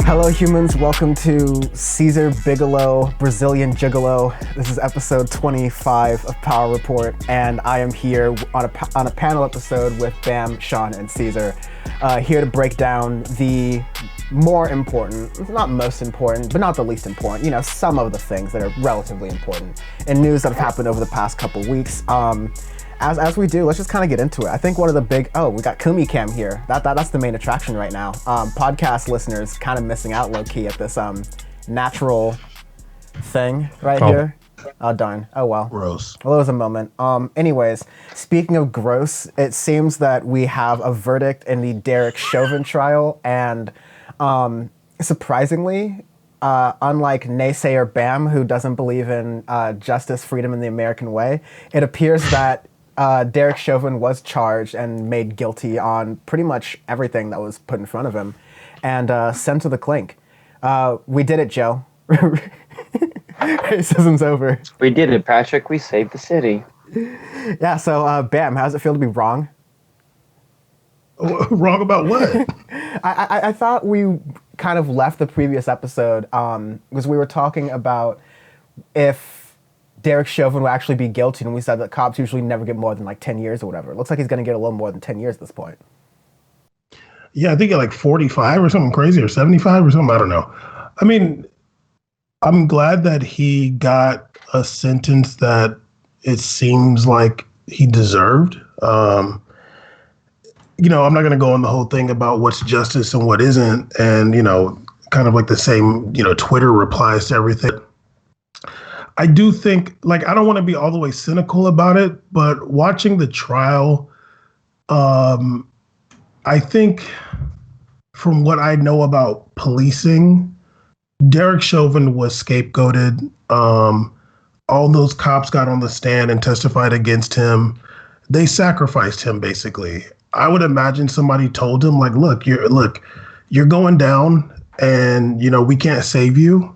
Hello, humans. Welcome to Caesar Bigelow, Brazilian Gigolo. This is episode 25 of Power Report, and I am here on a panel episode with Bam, Sean, and Caesar, here to break down the more important, not most important, but not the least important, some of the things that are relatively important in news that have happened over the past couple weeks. As we do, let's just kind of get into it. I think one of the big, we got Kumi Cam here. That's the main attraction right now. Podcast listeners kind of missing out low-key at this natural thing right here. Oh, darn. Oh, well. Gross. Well, it was a moment. Anyways, speaking of gross, it seems that we have a verdict in the Derek Chauvin trial, and surprisingly, unlike naysayer Bam, who doesn't believe in justice, freedom, and the American way, it appears that Derek Chauvin was charged and made guilty on pretty much everything that was put in front of him and sent to the clink. We did it, Joe. Racism's over. We did it, Patrick. We saved the city. Yeah, so Bam, how does it feel to be wrong? Wrong about what? I thought we kind of left the previous episode because we were talking about if Derek Chauvin will actually be guilty, and we said that cops usually never get more than like 10 years or whatever. It looks like he's going to get a little more than 10 years at this point. Yeah, I think at like 45 or something crazy, or 75 or something. I don't know. I mean, I'm glad that he got a sentence that it seems like he deserved. I'm not going to go on the whole thing about what's justice and what isn't, and, kind of like the same, Twitter replies to everything. I do think, I don't want to be all the way cynical about it, but watching the trial, I think from what I know about policing, Derek Chauvin was scapegoated. All those cops got on the stand and testified against him. They sacrificed him, basically. I would imagine somebody told him, look, you're going down, and, we can't save you.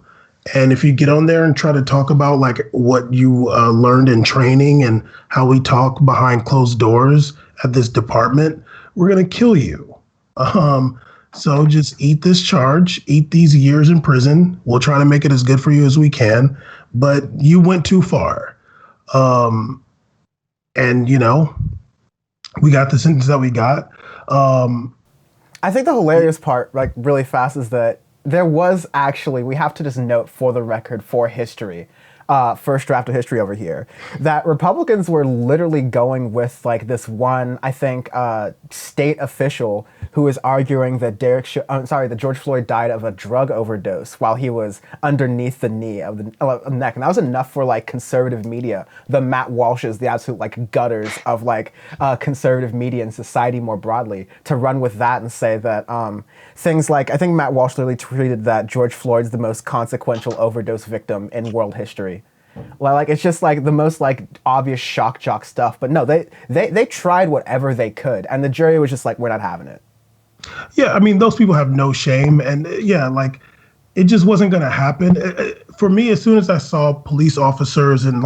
And if you get on there and try to talk about what you learned in training and how we talk behind closed doors at this department, we're going to kill you. So just eat this charge, eat these years in prison. We'll try to make it as good for you as we can, but you went too far. And, we got the sentence that we got. I think the hilarious part, really fast, is that there was actually, we have to just note for the record, for history, first draft of history over here, that Republicans were literally going with this one, I think, state official who was arguing that that George Floyd died of a drug overdose while he was underneath the knee of the neck. And that was enough for conservative media, the Matt Walshes, the absolute gutters of conservative media and society more broadly, to run with that and say that things I think Matt Walsh literally tweeted that George Floyd's the most consequential overdose victim in world history. It's just the most obvious shock jock stuff. But no, they tried whatever they could, and the jury was just we're not having it. Yeah, I mean, those people have no shame, and it just wasn't going to happen. For me, as soon as I saw police officers and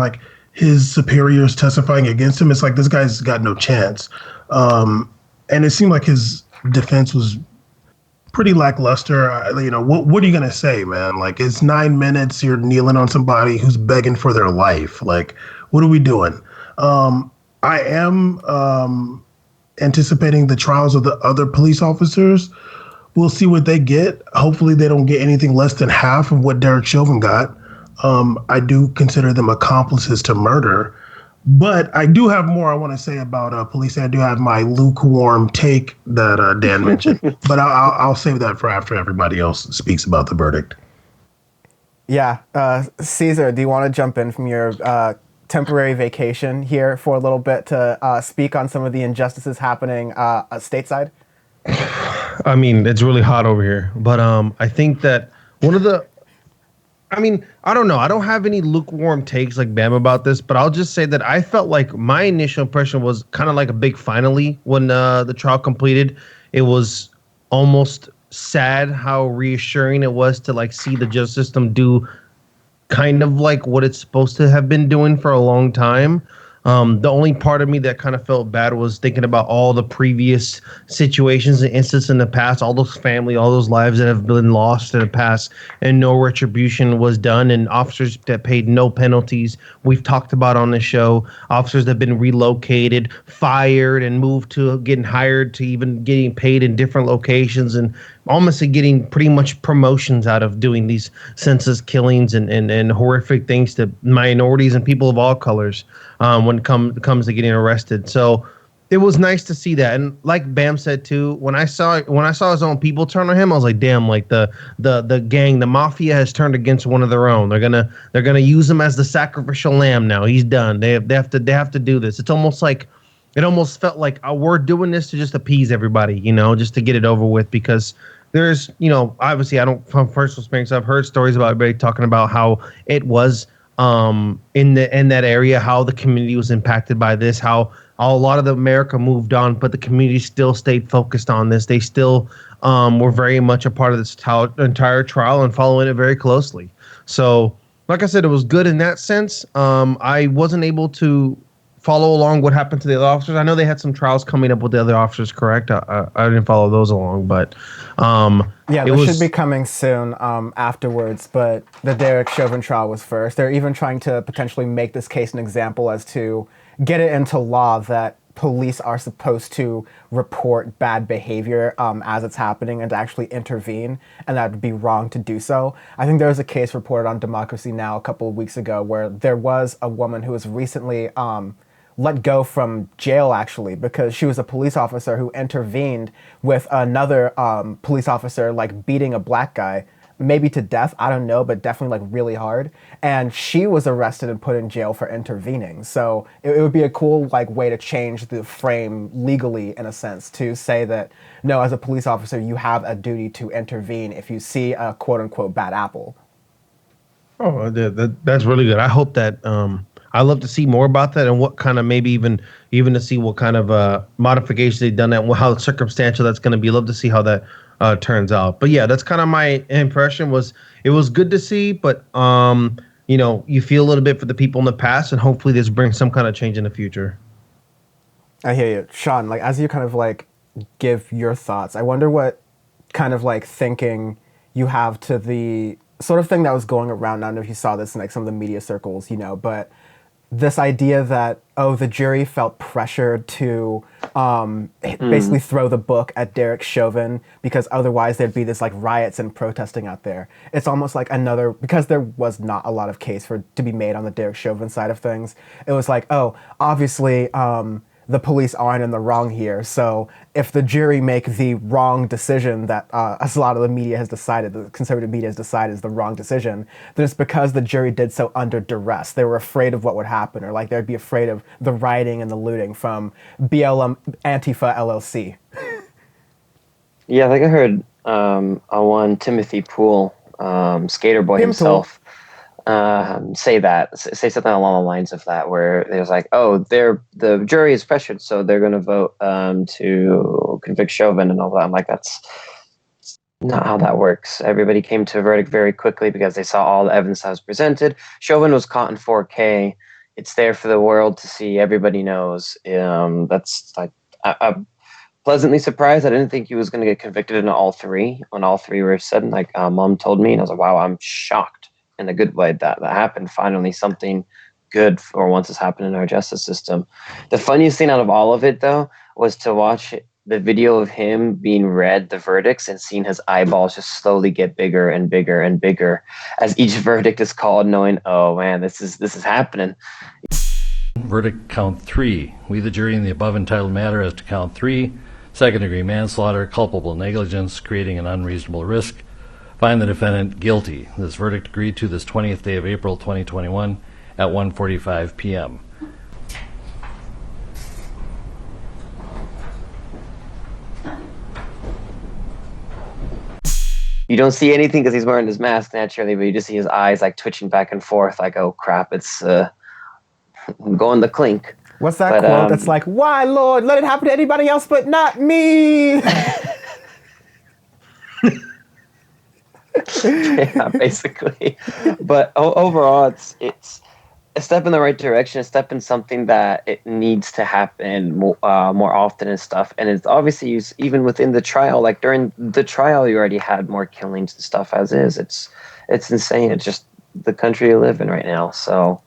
his superiors testifying against him, it's this guy's got no chance. And it seemed like his defense was pretty lackluster. What are you going to say, man? It's 9 minutes, you're kneeling on somebody who's begging for their life. What are we doing? I am anticipating the trials of the other police officers. We'll see what they get. Hopefully they don't get anything less than half of what Derek Chauvin got. I do consider them accomplices to murder. But I do have more I want to say about policing. I do have my lukewarm take that Dan mentioned, but I'll save that for after everybody else speaks about the verdict. Yeah. Caesar, do you want to jump in from your temporary vacation here for a little bit to speak on some of the injustices happening stateside? I mean, it's really hot over here, but I think that I don't know. I don't have any lukewarm takes like Bam about this, but I'll just say that I felt like my initial impression was kind of like a big finally when the trial completed. It was almost sad how reassuring it was to see the justice system do kind of what it's supposed to have been doing for a long time. The only part of me that kind of felt bad was thinking about all the previous situations and instances in the past, all those family, all those lives that have been lost in the past, and no retribution was done, and officers that paid no penalties. We've talked about on the show officers that have been relocated, fired, and moved to getting hired to even getting paid in different locations, and almost getting pretty much promotions out of doing these senseless killings and horrific things to minorities and people of all colors when it comes to getting arrested. So it was nice to see that. And like Bam said too, when I saw his own people turn on him, I was like, damn, like the gang, the mafia has turned against one of their own. They're gonna use him as the sacrificial lamb now. He's done. They have to do this. It's almost like it almost felt like we're doing this to just appease everybody, just to get it over with, because there's, obviously I don't, from personal experience, I've heard stories about everybody talking about how it was in that area, how the community was impacted by this, how a lot of the America moved on, but the community still stayed focused on this. They still were very much a part of this entire trial and following it very closely. So, like I said, it was good in that sense. I wasn't able to follow along what happened to the other officers. I know they had some trials coming up with the other officers, correct? I didn't follow those along, but yeah, those should be coming soon afterwards. But the Derek Chauvin trial was first. They're even trying to potentially make this case an example as to get it into law that police are supposed to report bad behavior as it's happening and to actually intervene, and that would be wrong to do so. I think there was a case reported on Democracy Now! A couple of weeks ago where there was a woman who was recently let go from jail, actually, because she was a police officer who intervened with another police officer, like beating a black guy, maybe to death, I don't know, but definitely like really hard. And she was arrested and put in jail for intervening. So it would be a cool like way to change the frame legally, in a sense, to say that, no, as a police officer, you have a duty to intervene if you see a quote unquote bad apple. Oh, that's really good. I hope that I'd love to see more about that, and what kind of, maybe even to see what kind of modifications they've done, that, how circumstantial that's going to be. Love to see how that turns out. But yeah, that's kind of my impression. It was good to see, but you feel a little bit for the people in the past, and hopefully this brings some kind of change in the future. I hear you, Sean. Like, as you kind of like give your thoughts, I wonder what kind of like thinking you have to the sort of thing that was going around. I don't know if you saw this in like some of the media circles, but this idea that, the jury felt pressured to basically throw the book at Derek Chauvin because otherwise there'd be this like riots and protesting out there. It's almost like another, because there was not a lot of case to be made on the Derek Chauvin side of things. It was like, obviously the police aren't in the wrong here. So if the jury make the wrong decision that a lot of the media has decided, the conservative media has decided is the wrong decision, then it's because the jury did so under duress. They were afraid of what would happen, or like they'd be afraid of the rioting and the looting from BLM Antifa LLC. Yeah, like I heard on one Timothy Poole, skater boy himself, say something along the lines of that, where it was like, the jury is pressured, so they're going to vote to convict Chauvin and all that. I'm like, that's not how that works. Everybody came to a verdict very quickly because they saw all the evidence that was presented. Chauvin was caught in 4K. It's there for the world to see. Everybody knows. That's like, I'm pleasantly surprised. I didn't think he was going to get convicted in all three. When all three were said, like Mom told me, and I was like, wow, I'm shocked. In a good way that happened. Finally, something good for once has happened in our justice system. The funniest thing out of all of it, though, was to watch the video of him being read the verdicts and seeing his eyeballs just slowly get bigger and bigger and bigger as each verdict is called, knowing, oh man, this is happening. Verdict count 3. We, the jury, in the above entitled matter as to count 3, second-degree manslaughter, culpable negligence, creating an unreasonable risk, find the defendant guilty. This verdict agreed to this 20th day of April 2021 at 1:45 p.m. You don't see anything because he's wearing his mask naturally, but you just see his eyes like twitching back and forth like, oh crap, it's going to clink. What's that quote that's like, why, Lord, let it happen to anybody else but not me? Yeah, basically. But overall, it's a step in the right direction, a step in something that it needs to happen more often and stuff. And it's obviously used even within the trial. Like during the trial, you already had more killings and stuff as is. It's insane. It's just the country you live in right now. So,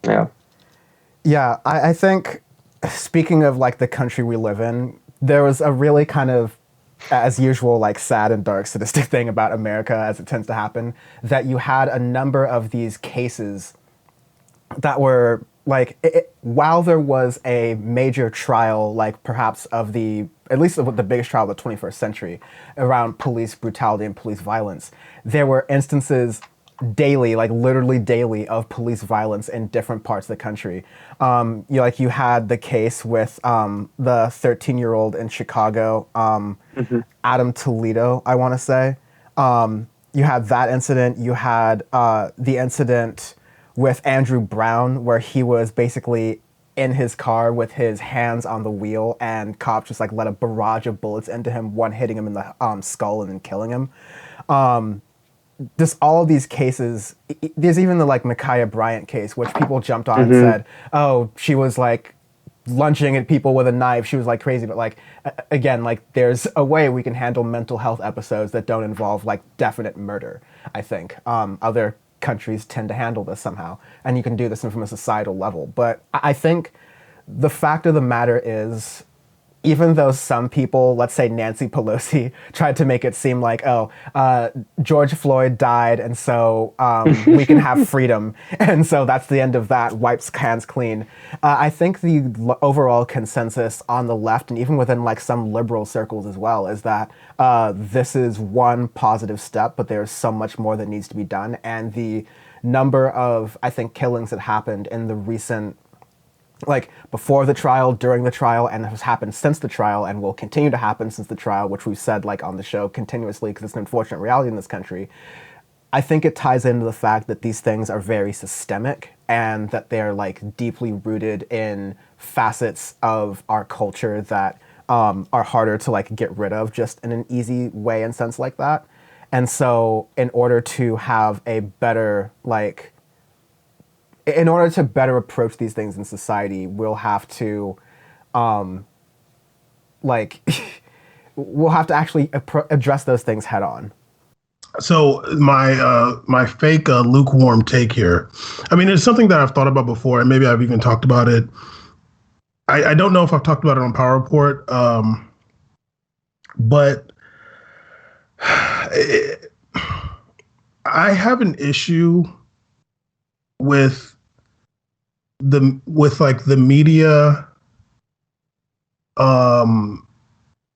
yeah. Yeah, I think, speaking of like the country we live in, there was a really kind of, as usual, like sad and dark sadistic thing about America, as it tends to happen, that you had a number of these cases that were like, while there was a major trial, like perhaps of at least the biggest trial of the 21st century around police brutality and police violence, there were instances daily, like literally daily, of police violence in different parts of the country. You had the case with the 13-year-old in Chicago, Adam Toledo, I want to say. You had that incident. You had the incident with Andrew Brown, where he was basically in his car with his hands on the wheel, and cops just like let a barrage of bullets into him, one hitting him in the skull and then killing him. Just all of these cases. There's even the like Micaiah Bryant case, which people jumped on and said, "Oh, she was like lunging at people with a knife. She was like crazy." But like again, like there's a way we can handle mental health episodes that don't involve like definite murder. I think other countries tend to handle this somehow, and you can do this from a societal level. But I think the fact of the matter is, even though some people, let's say Nancy Pelosi, tried to make it seem like, George Floyd died, and so we can have freedom, and so that's the end of that, wipes hands clean. I think the overall consensus on the left, and even within like some liberal circles as well, is that this is one positive step, but there's so much more that needs to be done. And the number of, I think, killings that happened in the recent, like before the trial, during the trial, and has happened since the trial, and will continue to happen since the trial, which we've said like on the show continuously because it's an unfortunate reality in this country. I think it ties into the fact that these things are very systemic, and that they're like deeply rooted in facets of our culture that are harder to like get rid of just in an easy way and sense like that. And so in order to have a better like, in order to better approach these things in society, we'll have to, we'll have to actually address those things head on. So my fake lukewarm take here. I mean, it's something that I've thought about before, and maybe I've even talked about it. I don't know if I've talked about it on Power Report, but I have an issue with the media.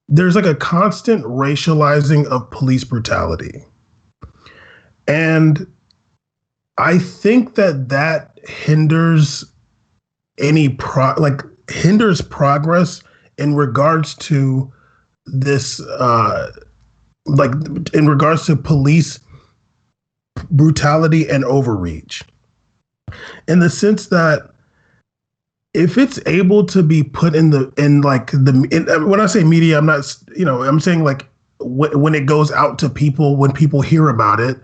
There's like a constant racializing of police brutality, and I think that hinders hinders progress in regards to this, in regards to police brutality and overreach, in the sense that if it's able to be put when I say media, I'm not, I'm saying like when it goes out to people, when people hear about it,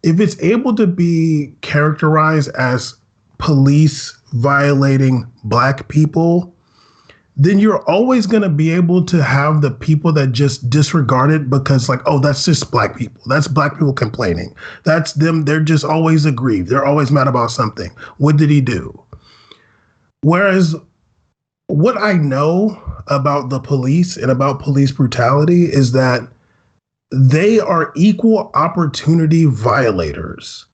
if it's able to be characterized as police violating Black people, then you're always going to be able to have the people that just disregard it because like, oh, that's just Black people. That's Black people complaining. That's them. They're just always aggrieved. They're always mad about something. What did he do? Whereas what I know about the police and about police brutality is that they are equal opportunity violators.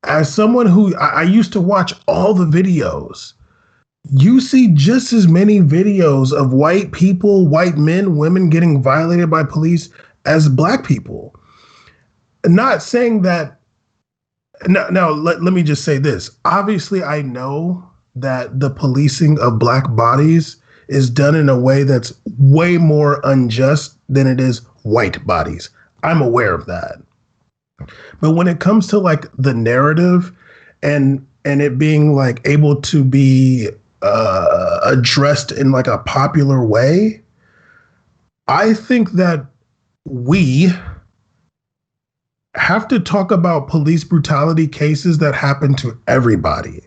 As someone who I used to watch all the videos, you see just as many videos of white people, white men, women getting violated by police as Black people. Not saying that. Now let me just say this. Obviously, I know that the policing of Black bodies is done in a way that's way more unjust than it is white bodies. I'm aware of that. But when it comes to like the narrative and it being like able to be addressed in like a popular way, I think that we have to talk about police brutality cases that happen to everybody.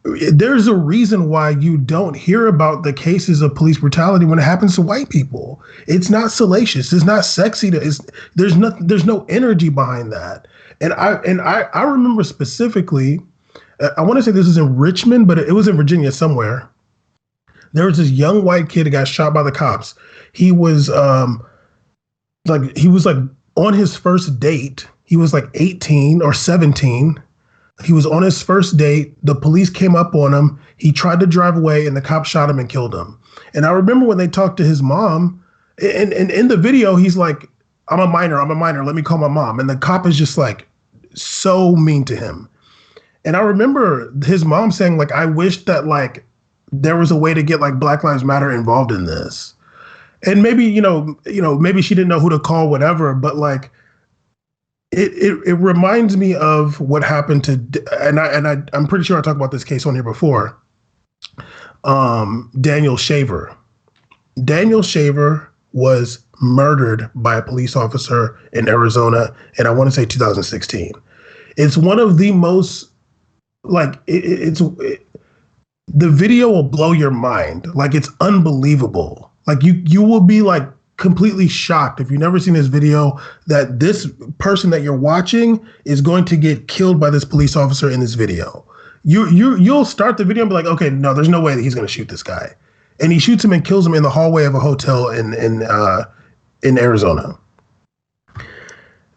There's a reason why you don't hear about the cases of police brutality when it happens to white people. It's not salacious. It's not sexy. There's no energy behind that. And I remember specifically, I want to say this is in Richmond, but it was in Virginia somewhere. There was this young white kid that got shot by the cops. He was like on his first date. He was like 18 or 17. He was on his first date. The police came up on him. He tried to drive away and the cop shot him and killed him. And I remember when they talked to his mom, and in the video, he's like, I'm a minor. Let me call my mom. And the cop is just like so mean to him. And I remember his mom saying, like, I wish that like there was a way to get like Black Lives Matter involved in this. And maybe, maybe she didn't know who to call, whatever, but like, It reminds me of what happened to, and I'm pretty sure I talked about this case on here before. Daniel Shaver. Daniel Shaver was murdered by a police officer in Arizona, and I want to say 2016. It's one of the most the video will blow your mind. Like, it's unbelievable. Like you will be like completely shocked if you've never seen this video that this person that you're watching is going to get killed by this police officer in this video. You'll start the video and be like, okay, no, there's no way that he's going to shoot this guy, and he shoots him and kills him in the hallway of a hotel in Arizona.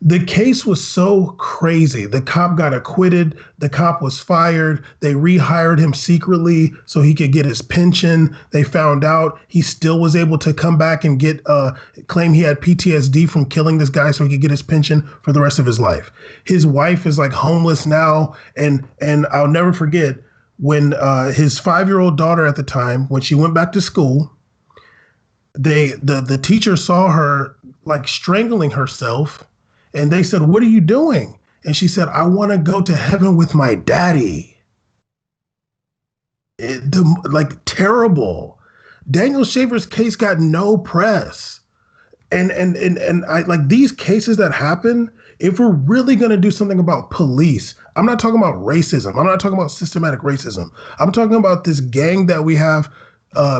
The case was so crazy. The cop got acquitted. The cop was fired. They rehired him secretly so he could get his pension. They found out he still was able to come back and claim he had PTSD from killing this guy so he could get his pension for the rest of his life. His wife is like homeless now. And I'll never forget when his 5-year-old daughter at the time, when she went back to school, the teacher saw her like strangling herself. And they said, what are you doing? And she said, I want to go to heaven with my daddy. Terrible. Daniel Shaver's case got no press. And I like these cases that happen, if we're really going to do something about police, I'm not talking about racism. I'm not talking about systematic racism. I'm talking about this gang that we have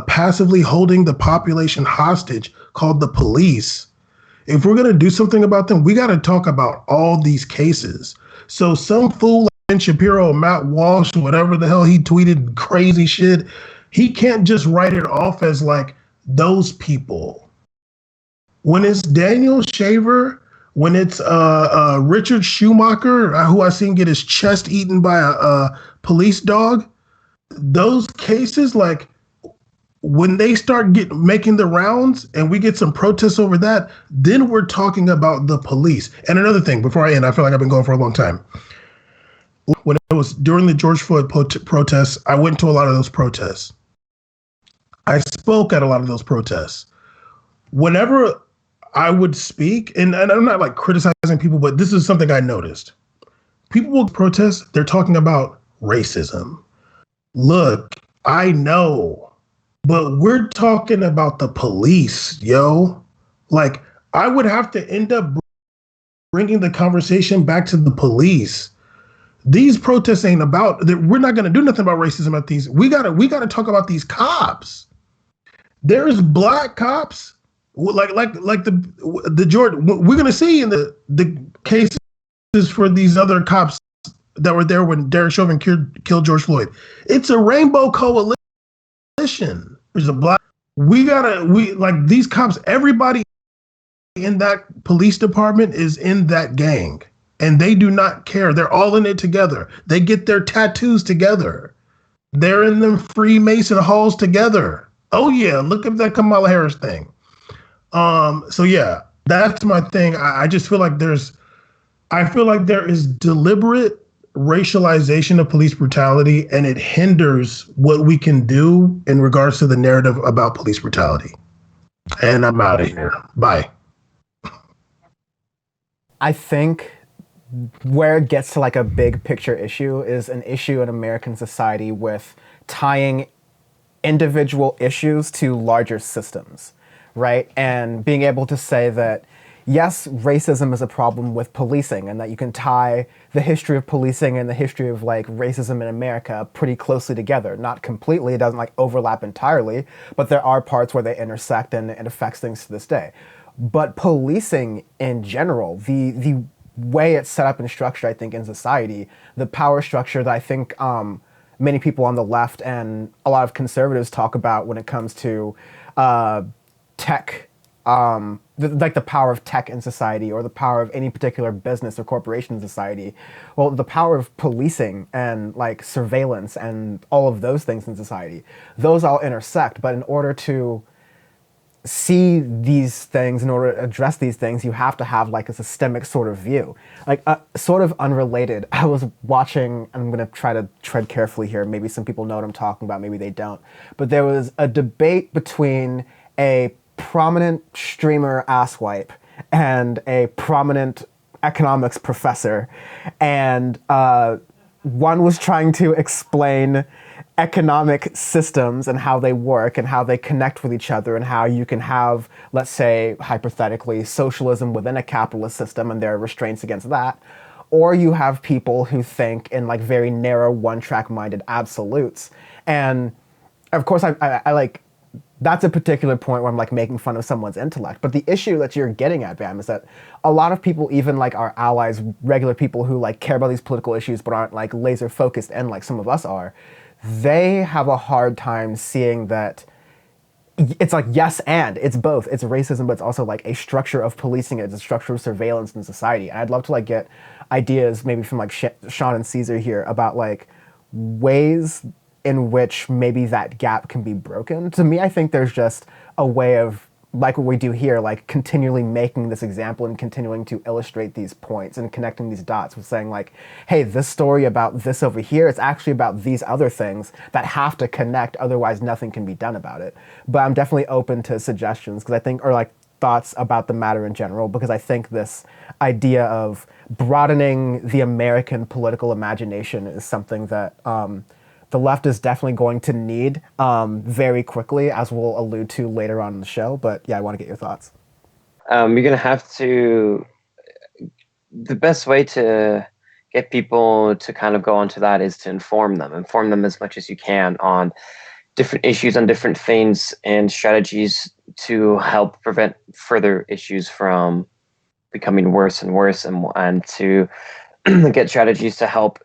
passively holding the population hostage called the police. If we're going to do something about them, we got to talk about all these cases. So some fool like Ben Shapiro, Matt Walsh, whatever the hell he tweeted crazy shit, he can't just write it off as like those people. When it's Daniel Shaver, when it's Richard Schumacher, who I seen get his chest eaten by a police dog, those cases, like, when they start making the rounds and we get some protests over that, then we're talking about the police. And another thing, before I end, I feel like I've been going for a long time. When it was during the George Floyd protests, I went to a lot of those protests. I spoke at a lot of those protests. Whenever I would speak, and I'm not like criticizing people, but this is something I noticed. People will protest, they're talking about racism. Look, I know. But we're talking about the police, yo. Like, I would have to end up bringing the conversation back to the police. These protests ain't about, we're not going to do nothing about racism at these. We got to talk about these cops. There's black cops, like the George, we're going to see in the cases for these other cops that were there when Derek Chauvin killed George Floyd. It's a rainbow coalition. There's a black. We like these cops. Everybody in that police department is in that gang, and they do not care. They're all in it together. They get their tattoos together. They're in them Freemason halls together. Oh yeah, look at that Kamala Harris thing. So yeah, that's my thing. I just feel like there is deliberate racialization of police brutality, and it hinders what we can do in regards to the narrative about police brutality. And I'm out of here. Bye. I think where it gets to like a big picture issue is an issue in American society with tying individual issues to larger systems, right? And being able to say that yes, racism is a problem with policing, and that you can tie the history of policing and the history of like racism in America pretty closely together. Not completely, it doesn't like overlap entirely, but there are parts where they intersect, and it affects things to this day. But policing in general, the way it's set up and structured, I think, in society, the power structure that I think many people on the left and a lot of conservatives talk about when it comes to tech, like the power of tech in society, or the power of any particular business or corporation in society. Well, the power of policing and like surveillance and all of those things in society, those all intersect. But in order to see these things, in order to address these things, you have to have like a systemic sort of view. Like sort of unrelated, I was watching, I'm going to try to tread carefully here, maybe some people know what I'm talking about, maybe they don't, but there was a debate between a prominent streamer asswipe and a prominent economics professor, and one was trying to explain economic systems and how they work and how they connect with each other, and how you can have, let's say, hypothetically, socialism within a capitalist system and there are restraints against that. Or you have people who think in like very narrow, one-track minded absolutes. And of course, I like, that's a particular point where I'm like making fun of someone's intellect. But the issue that you're getting at, Bam, is that a lot of people, even like our allies, regular people who like care about these political issues but aren't like laser focused and like some of us are, they have a hard time seeing that it's like, yes, and it's both. It's racism, but it's also like a structure of policing. It's a structure of surveillance in society. And I'd love to like get ideas maybe from like Sean and Caesar here about like ways in which maybe that gap can be broken. To me, I think there's just a way of, like what we do here, like continually making this example and continuing to illustrate these points and connecting these dots with saying like, hey, this story about this over here, it's actually about these other things that have to connect, otherwise nothing can be done about it. But I'm definitely open to suggestions, because I think, or like thoughts about the matter in general, because I think this idea of broadening the American political imagination is something that the left is definitely going to need very quickly, as we'll allude to later on in the show. But yeah, I want to get your thoughts. You're going to have to, the best way to get people to kind of go onto that is to inform them as much as you can on different issues, on different things and strategies to help prevent further issues from becoming worse and worse, and to get strategies to help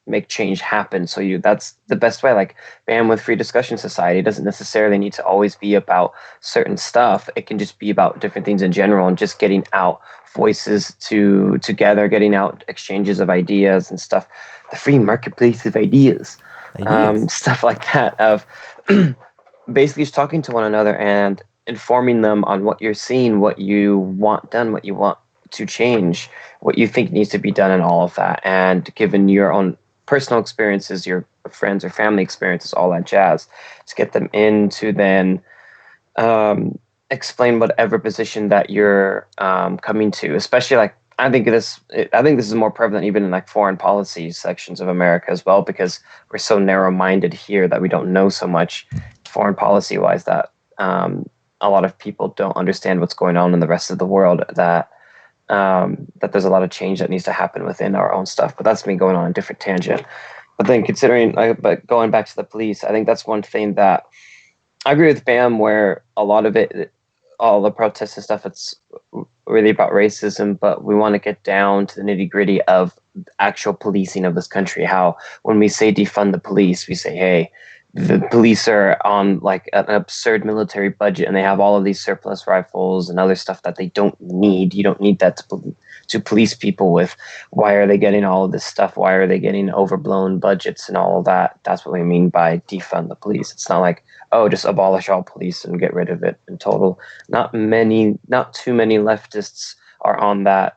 make change happen. So that's the best way. Like BAM with Free Discussion Society doesn't necessarily need to always be about certain stuff. It can just be about different things in general, and just getting out voices together, getting out exchanges of ideas and stuff. The free marketplace of ideas. Stuff like that, of basically just talking to one another and informing them on what you're seeing, what you want done, what you want to change, what you think needs to be done, and all of that. And given your own personal experiences, your friends or family experiences, all that jazz, to get them in to then explain whatever position that you're coming to. Especially like, I think this is more prevalent even in like foreign policy sections of America as well, because we're so narrow-minded here that we don't know so much foreign policy-wise, that a lot of people don't understand what's going on in the rest of the world, that there's a lot of change that needs to happen within our own stuff. But that's me going on a different tangent. But then but going back to the police, I think that's one thing that I agree with BAM, where a lot of it, all the protests and stuff, it's really about racism, but we want to get down to the nitty gritty of actual policing of this country. How when we say defund the police, we say, hey, the police are on like an absurd military budget, and they have all of these surplus rifles and other stuff that they don't need. You don't need that to police people with. Why are they getting all of this stuff? Why are they getting overblown budgets and all of that? That's what we mean by defund the police. It's not like, oh, just abolish all police and get rid of it in total. Not too many leftists are on that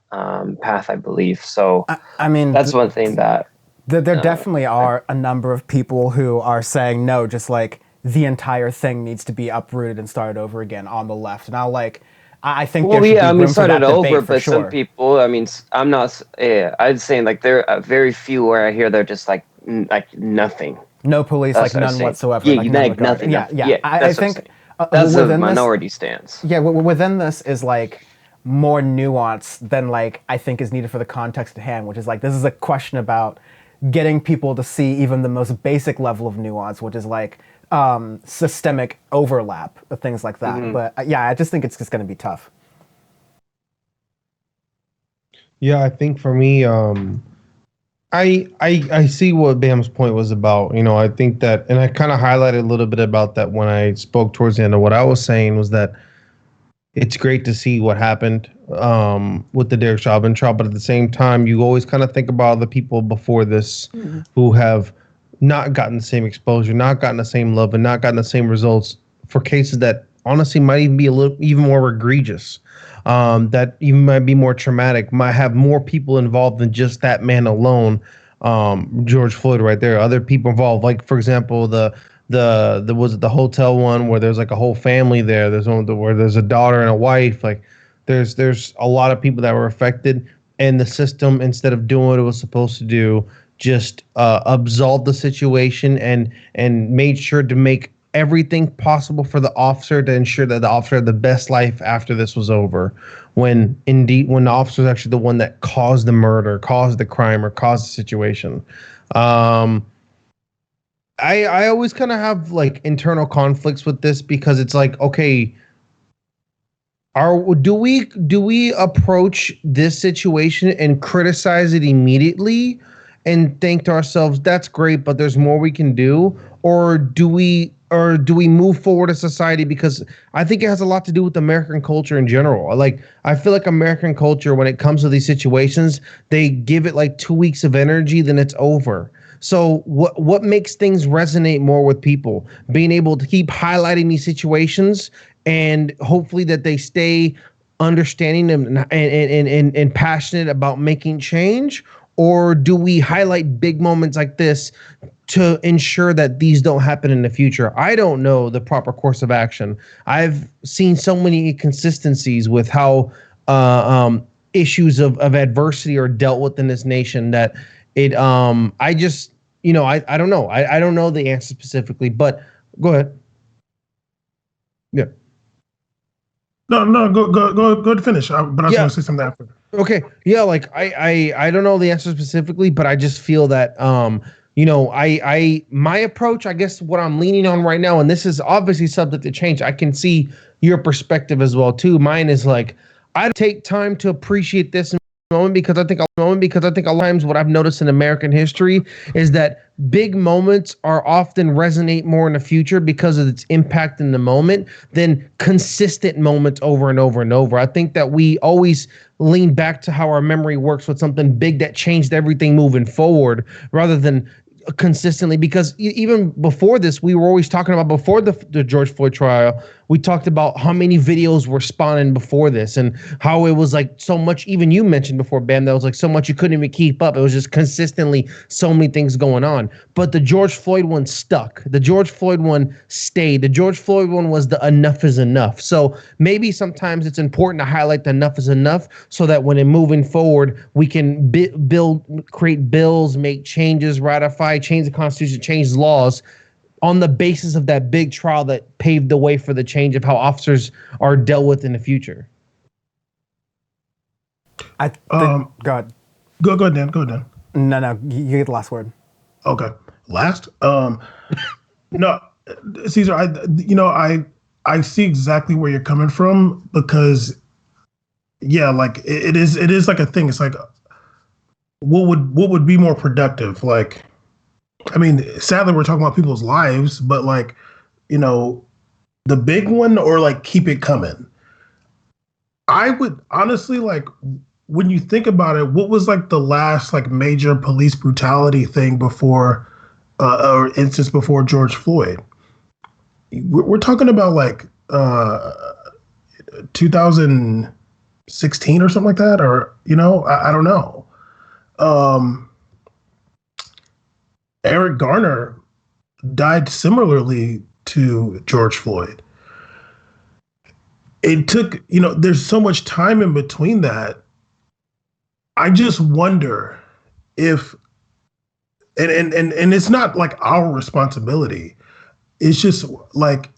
path, I believe. So I mean, that's one thing that there definitely are a number of people who are saying no, just like the entire thing needs to be uprooted and started over again on the left. And I think there should be room for that debate, for sure. Some people, I mean, I'm not. Yeah, I'd say like there are very few where I hear they're just like nothing. No police, That's like none whatsoever. Yeah, like nothing. Yeah. I think that's a minority stance. Yeah, within this is like more nuance than like I think is needed for the context at hand, which is like this is a question about getting people to see even the most basic level of nuance, which is like systemic overlap, things like that. But yeah, I just think it's just going to be tough. Yeah, I think for me, I see what Bam's point was about. You know, I think that, and I kind of highlighted a little bit about that when I spoke towards the end. Of what I was saying was that it's great to see what happened with the Derek Chauvin trial, but at the same time, you always kind of think about the people before this who have not gotten the same exposure, not gotten the same love, and not gotten the same results for cases that honestly might even be a little even more egregious. That even might be more traumatic, might have more people involved than just that man alone. George Floyd, right there. Other people involved, like for example, the was it the hotel one where there's like a whole family there. There's one where there's a daughter and a wife. Like there's a lot of people that were affected, and the system, instead of doing what it was supposed to do, just absolved the situation and made sure to make everything possible for the officer to ensure that the officer had the best life after this was over. When the officer was actually the one that caused the murder, caused the crime, or caused the situation. I always kind of have like internal conflicts with this because it's like, okay, do we approach this situation and criticize it immediately and think to ourselves, that's great, but there's more we can do? Or do we move forward as society? Because I think it has a lot to do with American culture in general. Like, I feel like American culture, when it comes to these situations, they give it like 2 weeks of energy, then it's over. So what makes things resonate more with people? Being able to keep highlighting these situations and hopefully that they stay understanding and passionate about making change? Or do we highlight big moments like this to ensure that these don't happen in the future? I don't know the proper course of action. I've seen so many inconsistencies with how issues of adversity are dealt with in this nation that I just, I don't know. I don't know the answer specifically, but go ahead. Yeah. No, go to finish. But I was going to say something after. Okay. Yeah. Like I don't know the answer specifically, but I just feel that, my approach, I guess what I'm leaning on right now, and this is obviously subject to change. I can see your perspective as well too. Mine is like, I take time to appreciate this moment because I think a lot of times what I've noticed in American history is that big moments are often resonate more in the future because of its impact in the moment than consistent moments over and over and over. I think that we always lean back to how our memory works with something big that changed everything moving forward rather than consistently, because even before this, we were always talking about before the George Floyd trial, we talked about how many videos were spawning before this and how it was like so much, even you mentioned before, Bam, that was like so much you couldn't even keep up. It was just consistently so many things going on. But the George Floyd one stuck. The George Floyd one stayed. The George Floyd one was the enough is enough. So maybe sometimes it's important to highlight the enough is enough so that when in moving forward, we can create bills, make changes, ratify, change the Constitution, change laws on the basis of that big trial that paved the way for the change of how officers are dealt with in the future. I think, go ahead. Go ahead, Dan. Go ahead, Dan. No, you get the last word. Okay. Last? No, Caesar, I see exactly where you're coming from because, yeah, like it is like a thing. It's like, what would be more productive? Like, I mean, sadly, we're talking about people's lives, but like, the big one or like keep it coming. I would honestly, like, when you think about it, what was like the last like major police brutality thing before or instance before George Floyd? We're talking about like 2016 or something like that, or I don't know. Eric Garner died similarly to George Floyd. It took, there's so much time in between that. I just wonder if, and it's not like our responsibility. It's just like,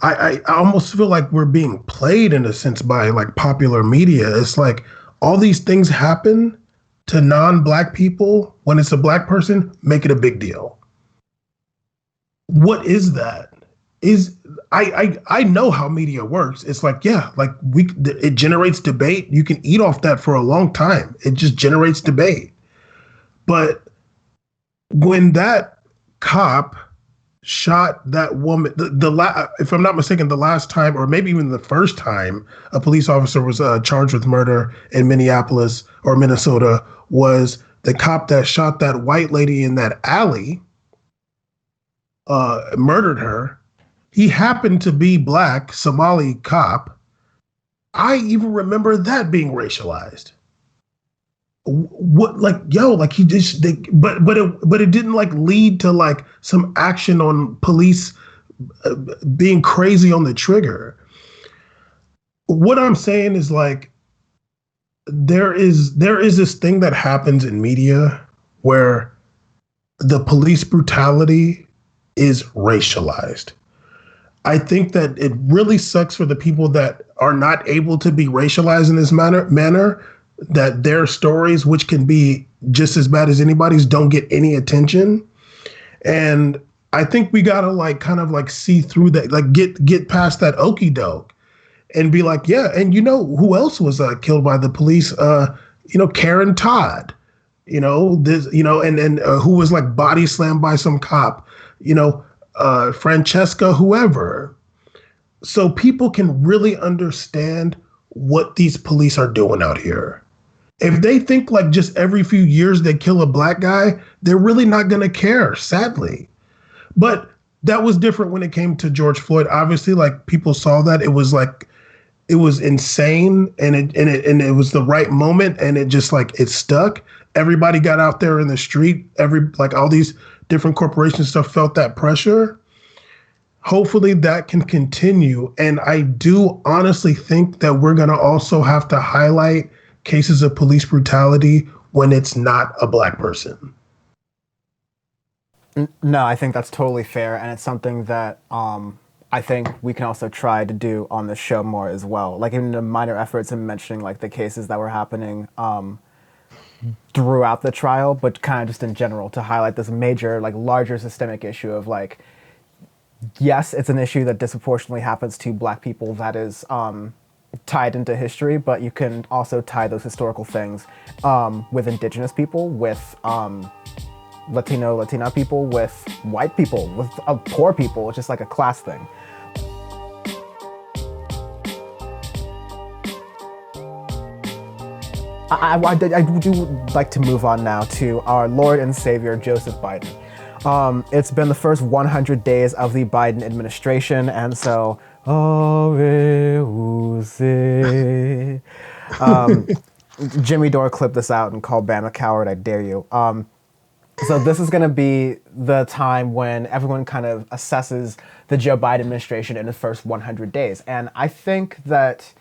I almost feel like we're being played in a sense by like popular media. It's like all these things happen to non-black people. When it's a black person, make it a big deal. What is that? Is I know how media works. It's like, yeah, like it generates debate. You can eat off that for a long time. It just generates debate. But when that cop shot that woman, if I'm not mistaken, the last time, or maybe even the first time a police officer was charged with murder in Minneapolis or Minnesota, was the cop that shot that white lady in that alley, murdered her. He happened to be black, Somali cop. I even remember that being racialized. What, like, yo, like he just but it didn't like lead to like some action on police being crazy on the trigger. What I'm saying is like there is this thing that happens in media where the police brutality is racialized. I think that it really sucks for the people that are not able to be racialized in this manner, that their stories, which can be just as bad as anybody's, don't get any attention. And I think we gotta like kind of like see through that, like get past that okey doke and be like, yeah, and you know who else was killed by the police? Karen Todd, this, and who was like body slammed by some cop, Francesca, whoever. So people can really understand what these police are doing out here. If they think like just every few years they kill a black guy, they're really not going to care, sadly. But that was different when it came to George Floyd. Obviously, like people saw that it was insane, and it was the right moment, and it just like it stuck. Everybody got out there in the street. All these different corporations stuff felt that pressure. Hopefully that can continue. And I do honestly think that we're going to also have to highlight cases of police brutality when it's not a black person. No, I think that's totally fair, and it's something that I think we can also try to do on the show more as well. Like even the minor efforts in mentioning like the cases that were happening throughout the trial, but kind of just in general to highlight this major, like larger systemic issue of like, yes, it's an issue that disproportionately happens to black people that is tied into history, but you can also tie those historical things with indigenous people, with Latina people, with white people, with poor people. It's just like a class thing. I do like to move on now to our Lord and Savior, Joseph Biden. It's been the first 100 days of the Biden administration, and so, Jimmy Dore clipped this out and called Bam a coward, I dare you. So this is going to be the time when everyone kind of assesses the Joe Biden administration in the first 100 days. And I think that,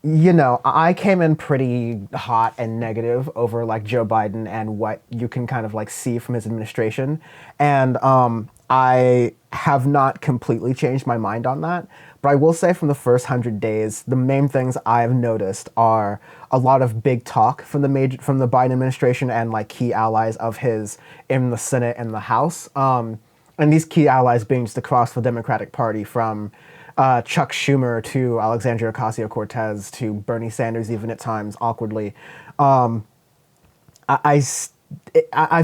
I came in pretty hot and negative over like Joe Biden and what you can kind of like see from his administration. And I have not completely changed my mind on that. But I will say from the first 100 days, the main things I've noticed are a lot of big talk from the Biden administration and like key allies of his in the Senate and the House. And these key allies being just across the Democratic Party, from Chuck Schumer to Alexandria Ocasio-Cortez to Bernie Sanders, even at times awkwardly. I've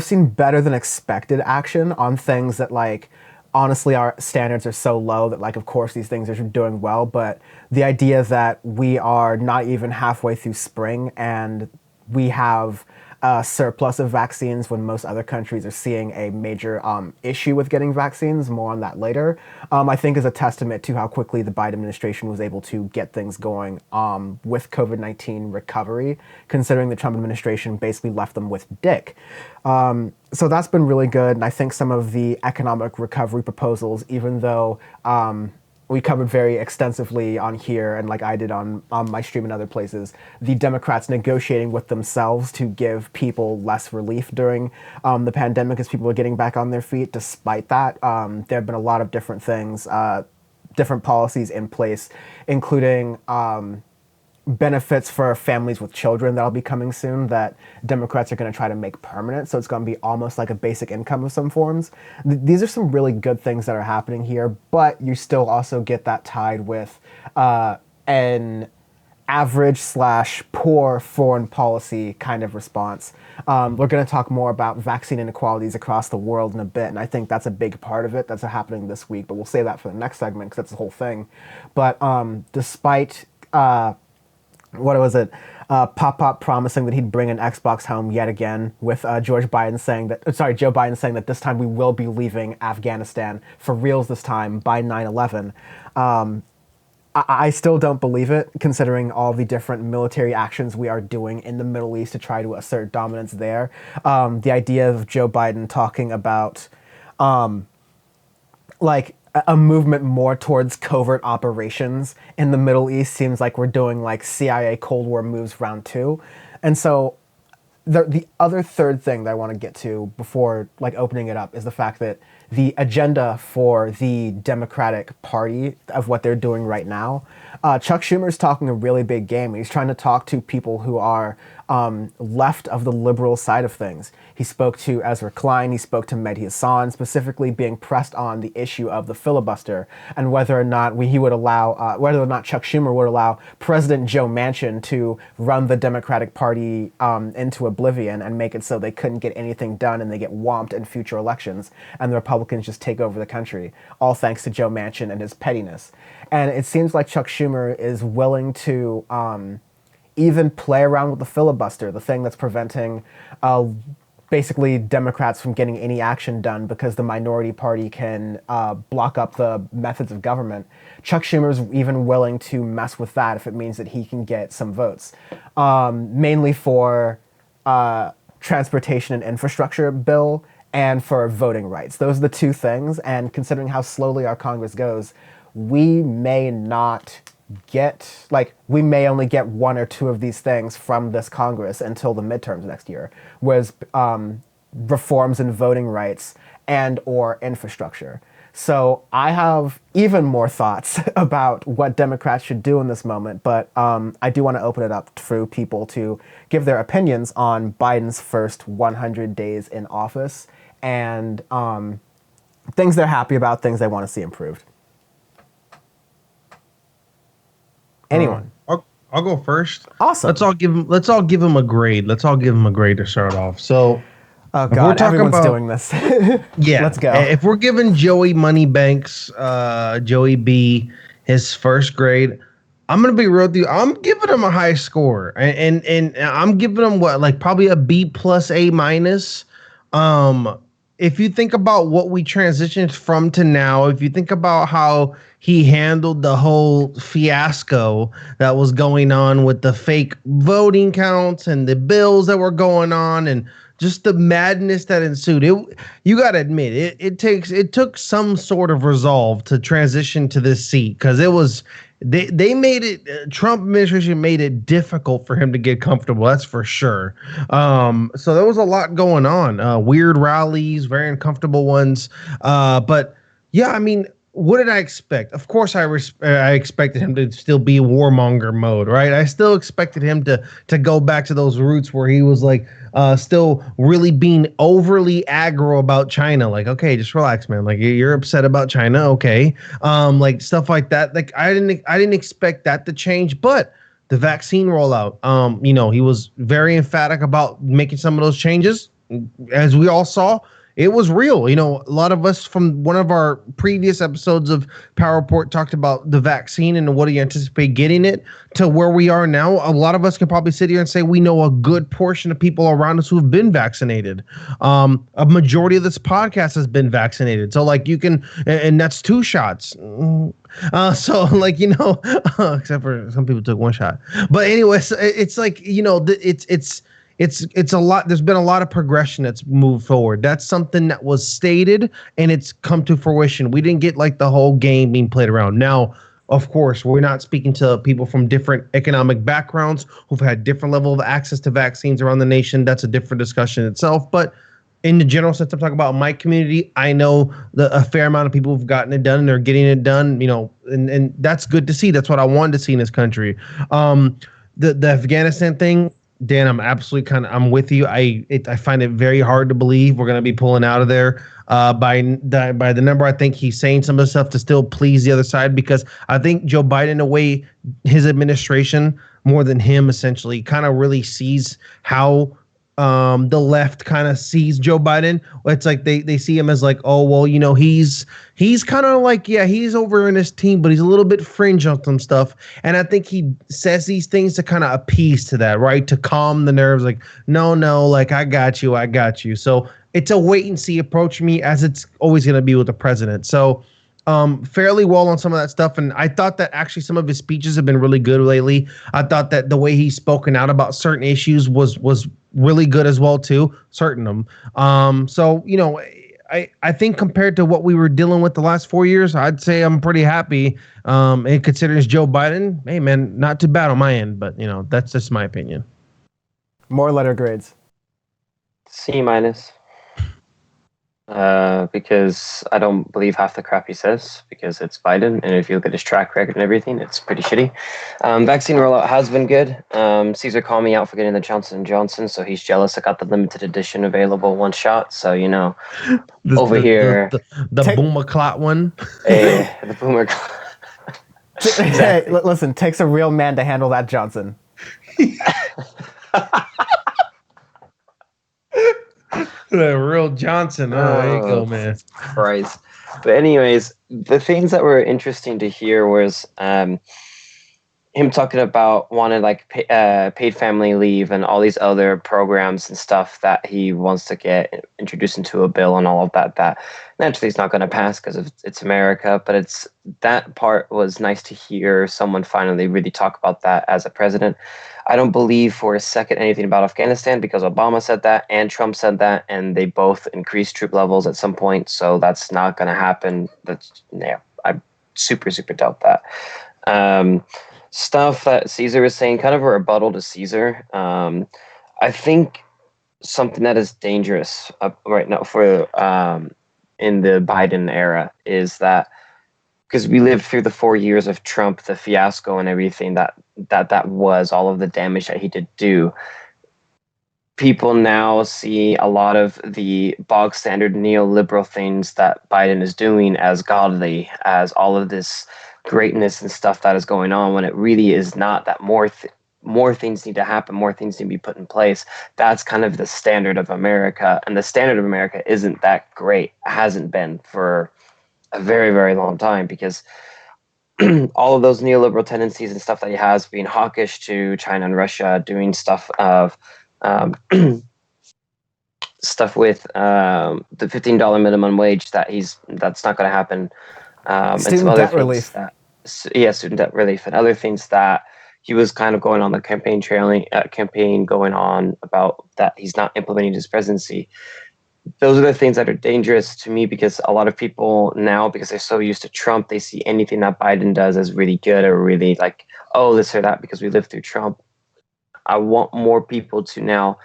seen better than expected action on things that like, honestly, our standards are so low that like, of course these things are doing well, but the idea that we are not even halfway through spring and we have a surplus of vaccines when most other countries are seeing a major issue with getting vaccines, more on that later, I think is a testament to how quickly the Biden administration was able to get things going with COVID-19 recovery, considering the Trump administration basically left them with dick. So that's been really good. And I think some of the economic recovery proposals, even though we covered very extensively on here, and like I did on my stream and other places, the Democrats negotiating with themselves to give people less relief during the pandemic as people are getting back on their feet. Despite that, there have been a lot of different things different policies in place, including benefits for families with children that'll be coming soon that Democrats are going to try to make permanent. So it's going to be almost like a basic income of some forms. These are some really good things that are happening here, but you still also get that tied with an average/poor foreign policy kind of response. We're going to talk more about vaccine inequalities across the world in a bit, and I think that's a big part of it that's happening this week, but we'll save that for the next segment because that's the whole thing. But despite what was it? Pop promising that he'd bring an Xbox home yet again, with Joe Biden saying that this time we will be leaving Afghanistan for reals this time by 9/11. I still don't believe it, considering all the different military actions we are doing in the Middle East to try to assert dominance there. The idea of Joe Biden talking about like a movement more towards covert operations in the Middle East seems like we're doing like CIA Cold War moves round 2. And so the other third thing that I want to get to before like opening it up is the fact that the agenda for the Democratic Party of what they're doing right now, Chuck Schumer's talking a really big game. He's trying to talk to people who are left of the liberal side of things. He spoke to Ezra Klein, he spoke to Mehdi Hasan, specifically being pressed on the issue of the filibuster and whether or not whether or not Chuck Schumer would allow President Joe Manchin to run the Democratic Party into oblivion and make it so they couldn't get anything done and they get whomped in future elections and the Republicans just take over the country, all thanks to Joe Manchin and his pettiness. And it seems like Chuck Schumer is willing to even play around with the filibuster, the thing that's preventing basically Democrats from getting any action done because the minority party can block up the methods of government. Chuck Schumer's even willing to mess with that if it means that he can get some votes, mainly for transportation and infrastructure bill and for voting rights. Those are the two things, and considering how slowly our Congress goes, we may only get one or two of these things from this Congress until the midterms next year, whereas reforms in voting rights and or infrastructure. So I have even more thoughts about what Democrats should do in this moment, but I do want to open it up for people to give their opinions on Biden's first 100 days in office and things they're happy about, things they want to see improved. Anyone? I'll go first. Awesome. Let's all give him a grade. Let's all give him a grade to start off. So, oh God, everyone's doing this. Yeah, let's go. If we're giving Joey Moneybanks, Joey B, his first grade, I'm gonna be real with you. I'm giving him a high score, and I'm giving him probably a B plus A minus. If you think about what we transitioned from to now, if you think about how he handled the whole fiasco that was going on with the fake voting counts and the bills that were going on and just the madness that ensued, you got to admit, it took some sort of resolve to transition to this seat, because it was they made it, Trump administration made it difficult for him to get comfortable. That's for sure. So there was a lot going on, weird rallies, very uncomfortable ones. But yeah, I mean, what did I expect? Of course, I expected him to still be warmonger mode, right? I still expected him to go back to those roots where he was like still really being overly aggro about China. Like, okay, just relax, man. Like, you're upset about China, okay? Like stuff like that. Like, I didn't expect that to change, but the vaccine rollout, he was very emphatic about making some of those changes, as we all saw. It was real. A lot of us from one of our previous episodes of Power Report talked about the vaccine and what do you anticipate getting it, to where we are now. A lot of us can probably sit here and say we know a good portion of people around us who have been vaccinated. A majority of this podcast has been vaccinated. So like you can, and that's 2 shots. So like, except for some people took 1 shot. But anyways, it's like, it's a lot. There's been a lot of progression that's moved forward. That's something that was stated and it's come to fruition. We didn't get like the whole game being played around. Now, of course, we're not speaking to people from different economic backgrounds who've had different level of access to vaccines around the nation. That's a different discussion itself. But in the general sense, I'm talking about my community. I know a fair amount of people have gotten it done and they're getting it done, and that's good to see. That's what I wanted to see in this country. The Afghanistan thing, Dan, I'm with you. I find it very hard to believe we're going to be pulling out of there by the number. I think he's saying some of the stuff to still please the other side, because I think Joe Biden, in a way, his administration more than him, essentially kind of really sees how the left kind of sees Joe Biden. It's like they see him as like, oh, well, he's kind of like, yeah, he's over in his team, but he's a little bit fringe on some stuff. And I think he says these things to kind of appease to that, right? To calm the nerves, like, no, like, I got you. So it's a wait and see approach for me, as it's always going to be with the president. So fairly well on some of that stuff. And I thought that actually some of his speeches have been really good lately. I thought that the way he's spoken out about certain issues was really good as well too, certain of them. So, I think compared to what we were dealing with the last 4 years, I'd say I'm pretty happy. And considering Joe Biden, hey man, not too bad on my end, but that's just my opinion. More letter grades. C-. Because I don't believe half the crap he says, because it's Biden, and if you look at his track record and everything, it's pretty shitty. Vaccine rollout has been good. Caesar called me out for getting the Johnson & Johnson, so he's jealous I got the limited edition available one shot. So the boomer clot one. The boomer clot. Hey, listen, takes a real man to handle that Johnson. The real Johnson. Oh, there you go, man. Christ. But anyways, the things that were interesting to hear was him talking about wanting like paid family leave and all these other programs and stuff that he wants to get introduced into a bill and all of that. That naturally is not going to pass because it's America. But that part was nice to hear someone finally really talk about that as a president. I don't believe for a second anything about Afghanistan, because Obama said that and Trump said that, and they both increased troop levels at some point. So that's not going to happen. I super doubt that. Stuff that Caesar was saying, kind of a rebuttal to Caesar. I think something that is dangerous right now for in the Biden era is that, because we lived through the 4 years of Trump, the fiasco and everything that was, all of the damage that he did do. People now see a lot of the bog standard neoliberal things that Biden is doing as godly, as all of this greatness and stuff that is going on, when it really is not. That more things need to happen, more things need to be put in place. That's kind of the standard of America, and the standard of America isn't that great. It hasn't been for a very, very long time, because all of those neoliberal tendencies and stuff that he has, being hawkish to China and Russia, doing stuff of stuff with the $15 minimum wage, that's not going to happen. Student debt relief. Student debt relief and other things that he was kind of going on the campaign going on about that he's not implementing his presidency. Those are the things that are dangerous to me, because a lot of people now, because they're so used to Trump, they see anything that Biden does as really good, or really like, oh, this or that, because we lived through Trump. I want more people to now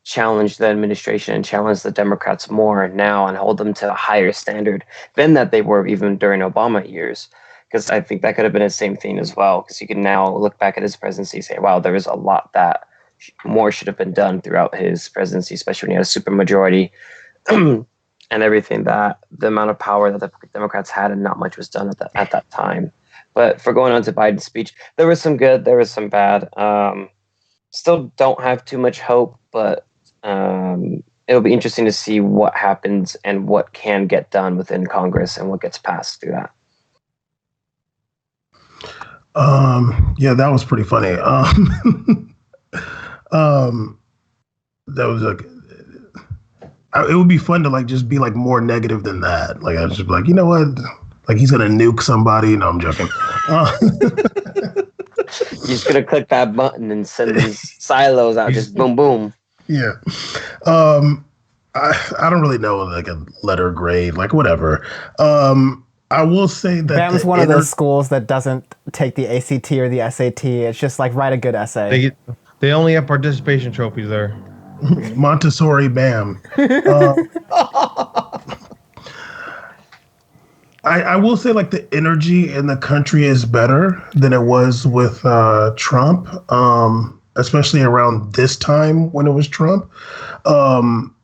challenge the administration and challenge the Democrats more now, and hold them to a higher standard than that they were even during Obama years. Because I think that could have been the same thing as well, because you can now look back at his presidency and say, wow, there was a lot that more should have been done throughout his presidency, especially when he had a supermajority and everything, that the amount of power that the Democrats had, and not much was done at that time. But for going on to Biden's speech, there was some good, there was some bad. Still don't have too much hope, but it'll be interesting to see what happens and what can get done within Congress and what gets passed through that. Yeah, that was pretty funny. That was like, it would be fun to like just be like more negative than that. Like I was just like, you know what? Like he's gonna nuke somebody. No, I'm joking. You're just gonna click that button and send these silos out, just boom, boom. Yeah. I don't really know like a letter grade, like whatever. I will say that BAM's one of those schools that doesn't take the ACT or the SAT. It's just like write a good essay. They only have participation trophies there. Montessori Bam. Uh, I will say like the energy in the country is better than it was with Trump, especially around this time when it was Trump. Um,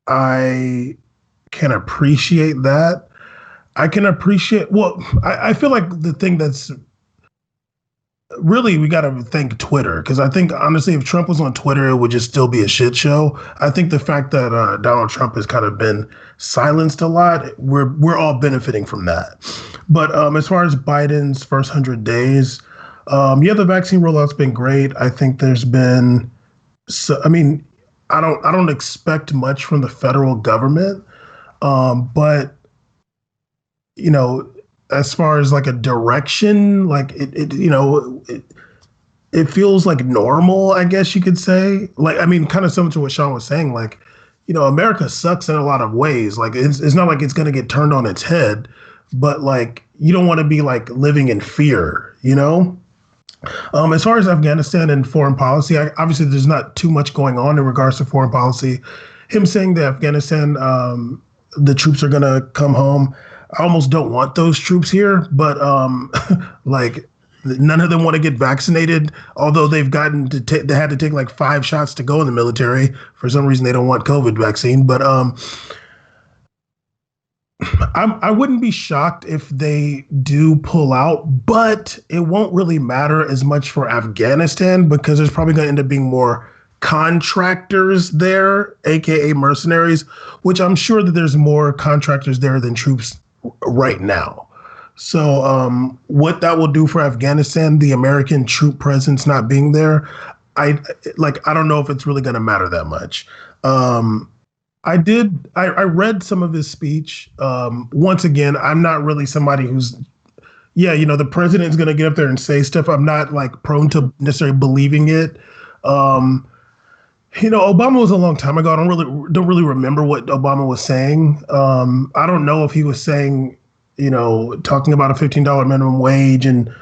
I can appreciate that. I can appreciate, well, I feel like the thing that's really, we got to thank Twitter, because I think honestly, if Trump was on Twitter, it would just still be a shit show. I think the fact that Donald Trump has kind of been silenced a lot, we're all benefiting from that. But as far as Biden's first 100 days, yeah, the vaccine rollout's been great. I think there's been, so, I mean, I don't expect much from the federal government, but you know, as far as like a direction, like it feels like normal, I guess you could say. Like, I mean, kind of similar to what Sean was saying, like, America sucks in a lot of ways. Like, it's not like it's going to get turned on its head, but like, you don't want to be like living in fear, you know? As far as Afghanistan and foreign policy, obviously there's not too much going on in regards to foreign policy. Him saying that Afghanistan, the troops are going to come home. I almost don't want those troops here, but like none of them want to get vaccinated, although they've gotten to they had to take like 5 shots to go in the military. For some reason, they don't want COVID vaccine, but I wouldn't be shocked if they do pull out, but it won't really matter as much for Afghanistan because there's probably going to end up being more contractors there, aka mercenaries, which I'm sure that there's more contractors there than troops right now. So what that will do for Afghanistan, the American troop presence not being there, I don't know if it's really going to matter that much. I read some of his speech. Once again, I'm not really somebody who's, the president's going to get up there and say stuff. I'm not like prone to necessarily believing it. Obama was a long time ago. I don't really remember what Obama was saying. I don't know if he was saying, talking about a $15 minimum wage and,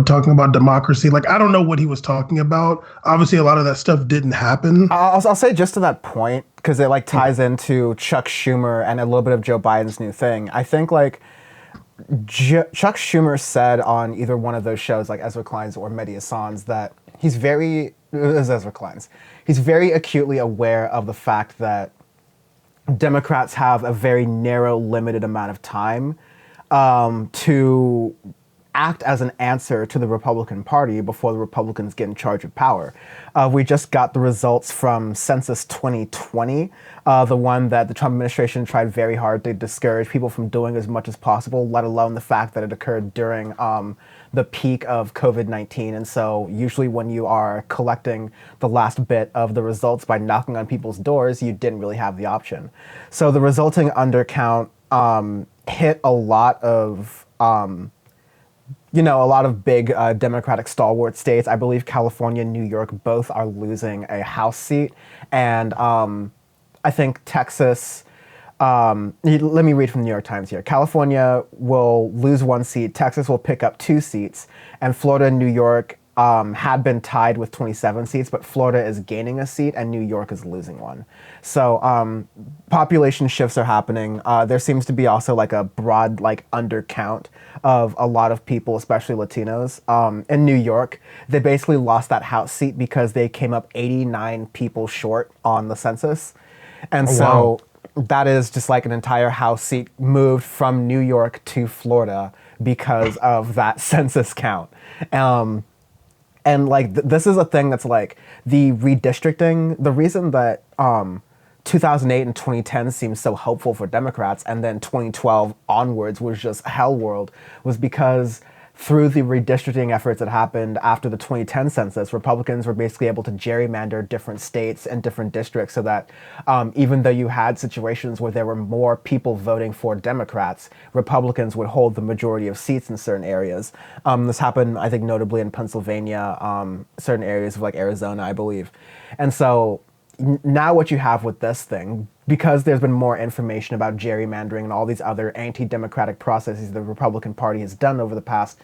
talking about democracy. Like, I don't know what he was talking about. Obviously, a lot of that stuff didn't happen. I'll say just to that point, because it like ties into Chuck Schumer and a little bit of Joe Biden's new thing. I think like Chuck Schumer said on either one of those shows, like Ezra Klein's or Mehdi Hasan's, that he's very acutely aware of the fact that Democrats have a very narrow, limited amount of time to act as an answer to the Republican Party before the Republicans get in charge of power. We just got the results from Census 2020, the one that the Trump administration tried very hard to discourage people from doing as much as possible, let alone the fact that it occurred during the peak of COVID-19. And so usually when you are collecting the last bit of the results by knocking on people's doors, you didn't really have the option. So the resulting undercount hit a lot of big Democratic stalwart states. I believe California and New York both are losing a House seat. And I think Texas, let me read from the New York Times here. California will lose 1 seat, Texas will pick up 2 seats, and Florida and New York had been tied with 27 seats, but Florida is gaining a seat and New York is losing 1. So population shifts are happening. There seems to be also like a broad like undercount of a lot of people, especially Latinos. In New York, they basically lost that House seat because they came up 89 people short on the census. And wow. That is just like an entire House seat moved from New York to Florida because of that census count. And like this is a thing that's like the redistricting. The reason that 2008 and 2010 seemed so hopeful for Democrats, and then 2012 onwards was just hell world, was because through the redistricting efforts that happened after the 2010 census, Republicans were basically able to gerrymander different states and different districts so that even though you had situations where there were more people voting for Democrats, Republicans would hold the majority of seats in certain areas. This happened, I think, notably in Pennsylvania, certain areas of like Arizona, I believe. And so now what you have with this thing, because there's been more information about gerrymandering and all these other anti-democratic processes the Republican Party has done over the past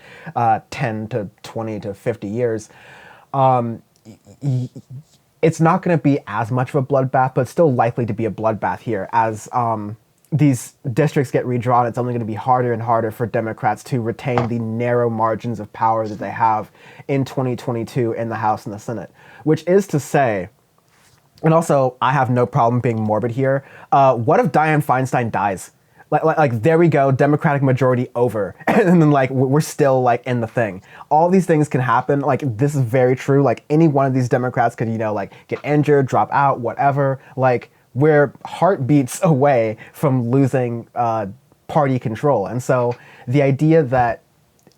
10 to 20 to 50 years, it's not going to be as much of a bloodbath, but it's still likely to be a bloodbath here as these districts get redrawn. It's only going to be harder and harder for Democrats to retain the narrow margins of power that they have in 2022 in the House and the Senate, which is to say, and also I have no problem being morbid here. What if Dianne Feinstein dies? Like there we go, Democratic majority over, and then like we're still like in the thing. All these things can happen. Like this is very true. Like any one of these Democrats could, like get injured, drop out, whatever. Like we're heartbeats away from losing party control, and so the idea that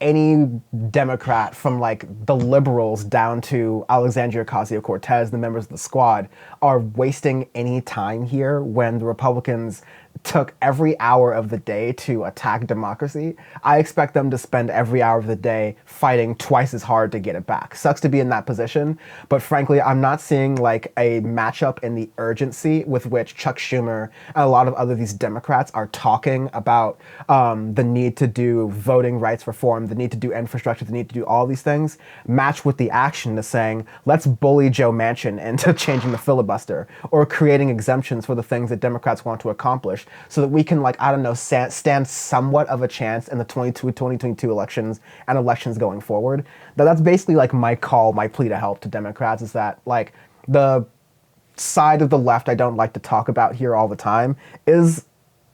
any Democrat from like the liberals down to Alexandria Ocasio-Cortez, the members of the squad, are wasting any time here when the Republicans took every hour of the day to attack democracy. I expect them to spend every hour of the day fighting twice as hard to get it back. Sucks to be in that position, but frankly, I'm not seeing like a matchup in the urgency with which Chuck Schumer and a lot of other these Democrats are talking about the need to do voting rights reform, the need to do infrastructure, the need to do all these things, match with the action to saying, let's bully Joe Manchin into changing the filibuster or creating exemptions for the things that Democrats want to accomplish so that we can, like, I don't know, stand somewhat of a chance in the 2022 elections and elections going forward. That's basically like my call, my plea to help to Democrats is that, like, the side of the left I don't like to talk about here all the time is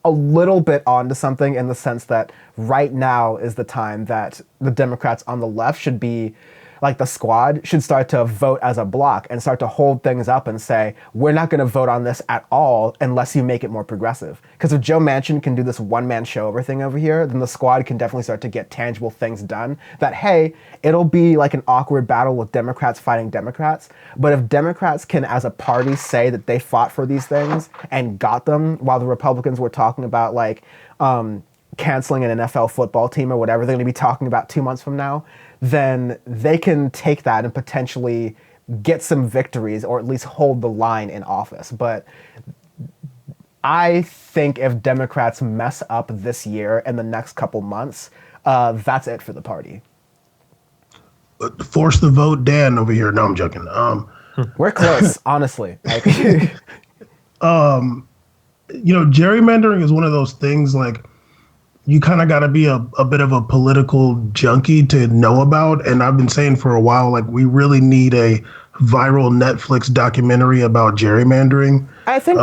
a little bit onto something in the sense that right now is the time that the Democrats on the left should be, like the squad, should start to vote as a block and start to hold things up and say, we're not going to vote on this at all unless you make it more progressive. Because if Joe Manchin can do this one-man show everything over here, then the squad can definitely start to get tangible things done that, hey, it'll be like an awkward battle with Democrats fighting Democrats. But if Democrats can, as a party, say that they fought for these things and got them while the Republicans were talking about, like, canceling an NFL football team or whatever they're going to be talking about 2 months from now, then they can take that and potentially get some victories or at least hold the line in office. But I think if Democrats mess up this year and the next couple months, that's it for the party. Force the vote, Dan over here. No, I'm joking. We're close, honestly. Like, gerrymandering is one of those things, like, you kind of got to be a bit of a political junkie to know about. And I've been saying for a while, like, we really need a viral Netflix documentary about gerrymandering. I think,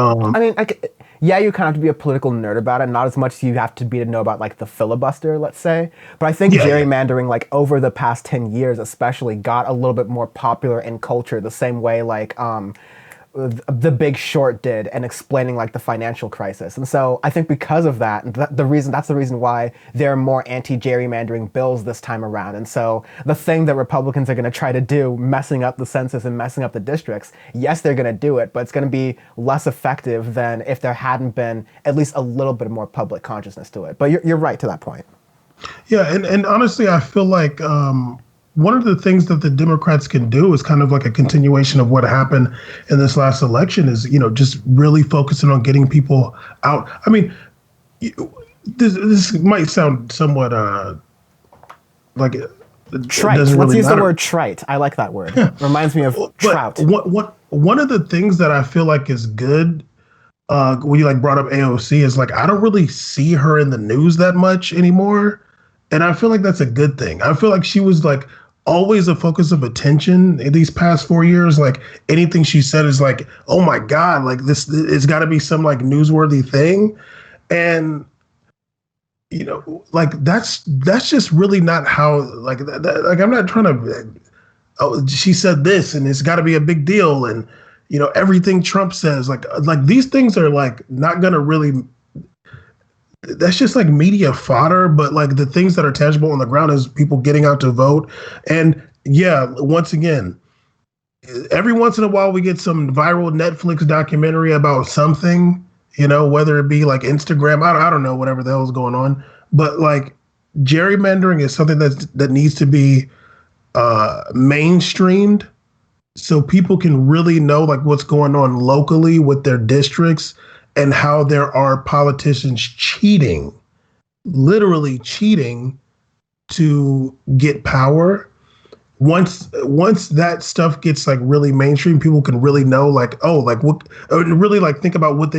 yeah, you kind of have to be a political nerd about it, not as much as you have to be to know about, like, the filibuster, let's say. But I think gerrymandering, like, over the past 10 years especially, got a little bit more popular in culture the same way, like, The Big Short did, and explaining, like, the financial crisis. And so I think because of that, that's the reason why there are more anti-gerrymandering bills this time around. And so the thing that Republicans are going to try to do, messing up the census and messing up the districts, yes, they're going to do it, but it's going to be less effective than if there hadn't been at least a little bit more public consciousness to it. But you're right to that point. Yeah, and honestly, I feel like one of the things that the Democrats can do is kind of like a continuation of what happened in this last election is, just really focusing on getting people out. I mean, this might sound somewhat like trite. Let's really use the word trite. I like that word. Reminds me of trout. One of the things that I feel like is good when you, like, brought up AOC is, like, I don't really see her in the news that much anymore. And I feel like that's a good thing. I feel like she was, like, always a focus of attention in these past 4 years. Like, anything she said is like, oh my God, like, this, it's got to be some, like, newsworthy thing. And, like, that's just really not how, like, like, I'm not trying to, oh, she said this and it's got to be a big deal. And, everything Trump says, like these things are, like, not going to really, that's just, like, media fodder. But, like, the things that are tangible on the ground is people getting out to vote. And yeah, once again, every once in a while we get some viral Netflix documentary about something, whether it be like Instagram, I don't know, whatever the hell is going on. But, like, gerrymandering is something that needs to be mainstreamed so people can really know, like, what's going on locally with their districts and how there are politicians cheating, literally cheating to get power. once that stuff gets like really mainstream, people can really know like, oh, like what, or really like think about what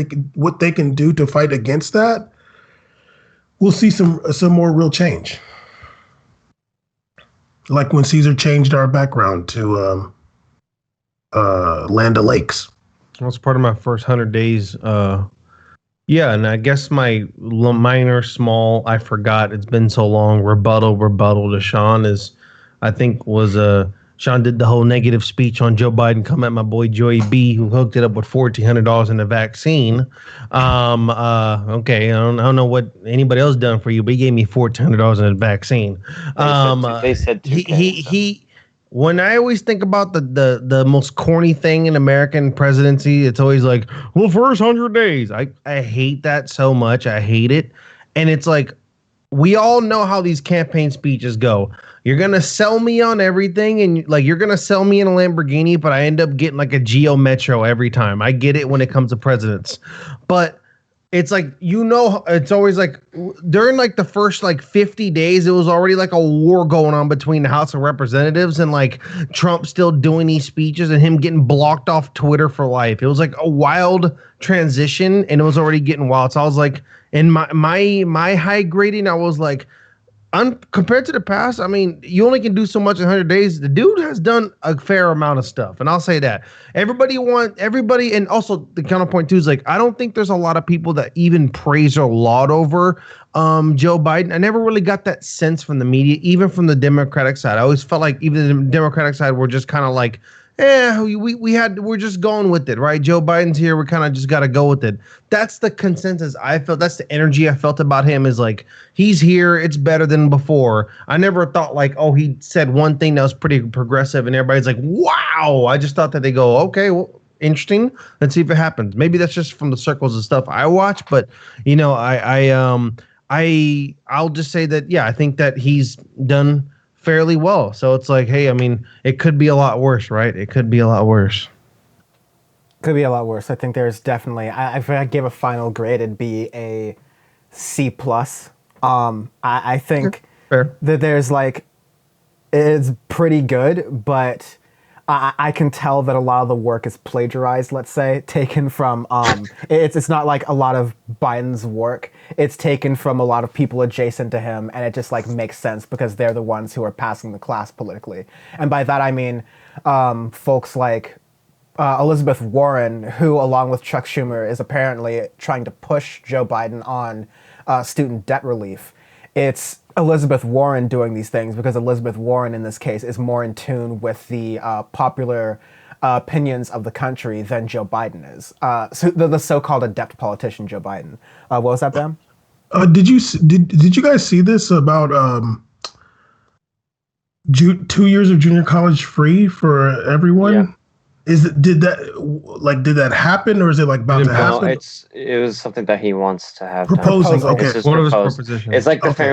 they can do to fight against that. We'll see some more real change. Like when Caesar changed our background to Land O'Lakes. That was part of my first 100 days. Yeah, and I guess my minor, small, I forgot, it's been so long, rebuttal to Sean is, I think was Sean did the whole negative speech on Joe Biden, come at my boy Joey B, who hooked it up with $1,400 in the vaccine. Okay, I don't know what anybody else done for you, but he gave me $1,400 in the vaccine. They said 2K, he when I always think about the most corny thing in American presidency, it's always like, well, first 100 days. I hate that so much. I hate it. And it's like, we all know how these campaign speeches go. You're going to sell me on everything, and like you're going to sell me in a Lamborghini, but I end up getting like a Geo Metro every time. I get it when it comes to presidents. But it's like, it's always like during like the first like 50 days, it was already like a war going on between the House of Representatives and like Trump still doing these speeches and him getting blocked off Twitter for life. It was like a wild transition, and it was already getting wild. So I was like, in my high grading, I was like, compared to the past, I mean, you only can do so much in 100 days. The dude has done a fair amount of stuff, and I'll say that. Everybody, and also the counterpoint too is like, I don't think there's a lot of people that even praise or laud over Joe Biden. I never really got that sense from the media, even from the Democratic side. I always felt like even the Democratic side were just kind of like, we're just going with it, right? Joe Biden's here. We kind of just got to go with it. That's the consensus I felt. That's the energy I felt about him, is like, he's here. It's better than before. I never thought like, oh, he said one thing that was pretty progressive and everybody's like, wow. I just thought that they go, okay, well, interesting. Let's see if it happens. Maybe that's just from the circles of stuff I watch, but you know, I'll just say that, yeah, I think that he's done fairly well. So it's like, hey, I mean, it could be a lot worse, right? It could be a lot worse. Could be a lot worse. I think there's definitely, if I give a final grade, it'd be a C plus. I think Fair. that there's like, it's pretty good, but I can tell that a lot of the work is plagiarized, let's say, taken from, it's not like a lot of Biden's work. It's taken from a lot of people adjacent to him, and it just like makes sense because they're the ones who are passing the class politically. And by that, I mean, folks like Elizabeth Warren, who along with Chuck Schumer is apparently trying to push Joe Biden on student debt relief. It's Elizabeth Warren doing these things because Elizabeth Warren in this case is more in tune with the popular opinions of the country than Joe Biden is. So the so-called adept politician Joe Biden. What was that, Bam? Did you guys see this about 2 years of junior college free for everyone? Yeah. Did that happen, or is it like about to happen? No, it was something that he wants to have Proposing, done. okay. It's just One of his proposed. propositions. It's like the Okay.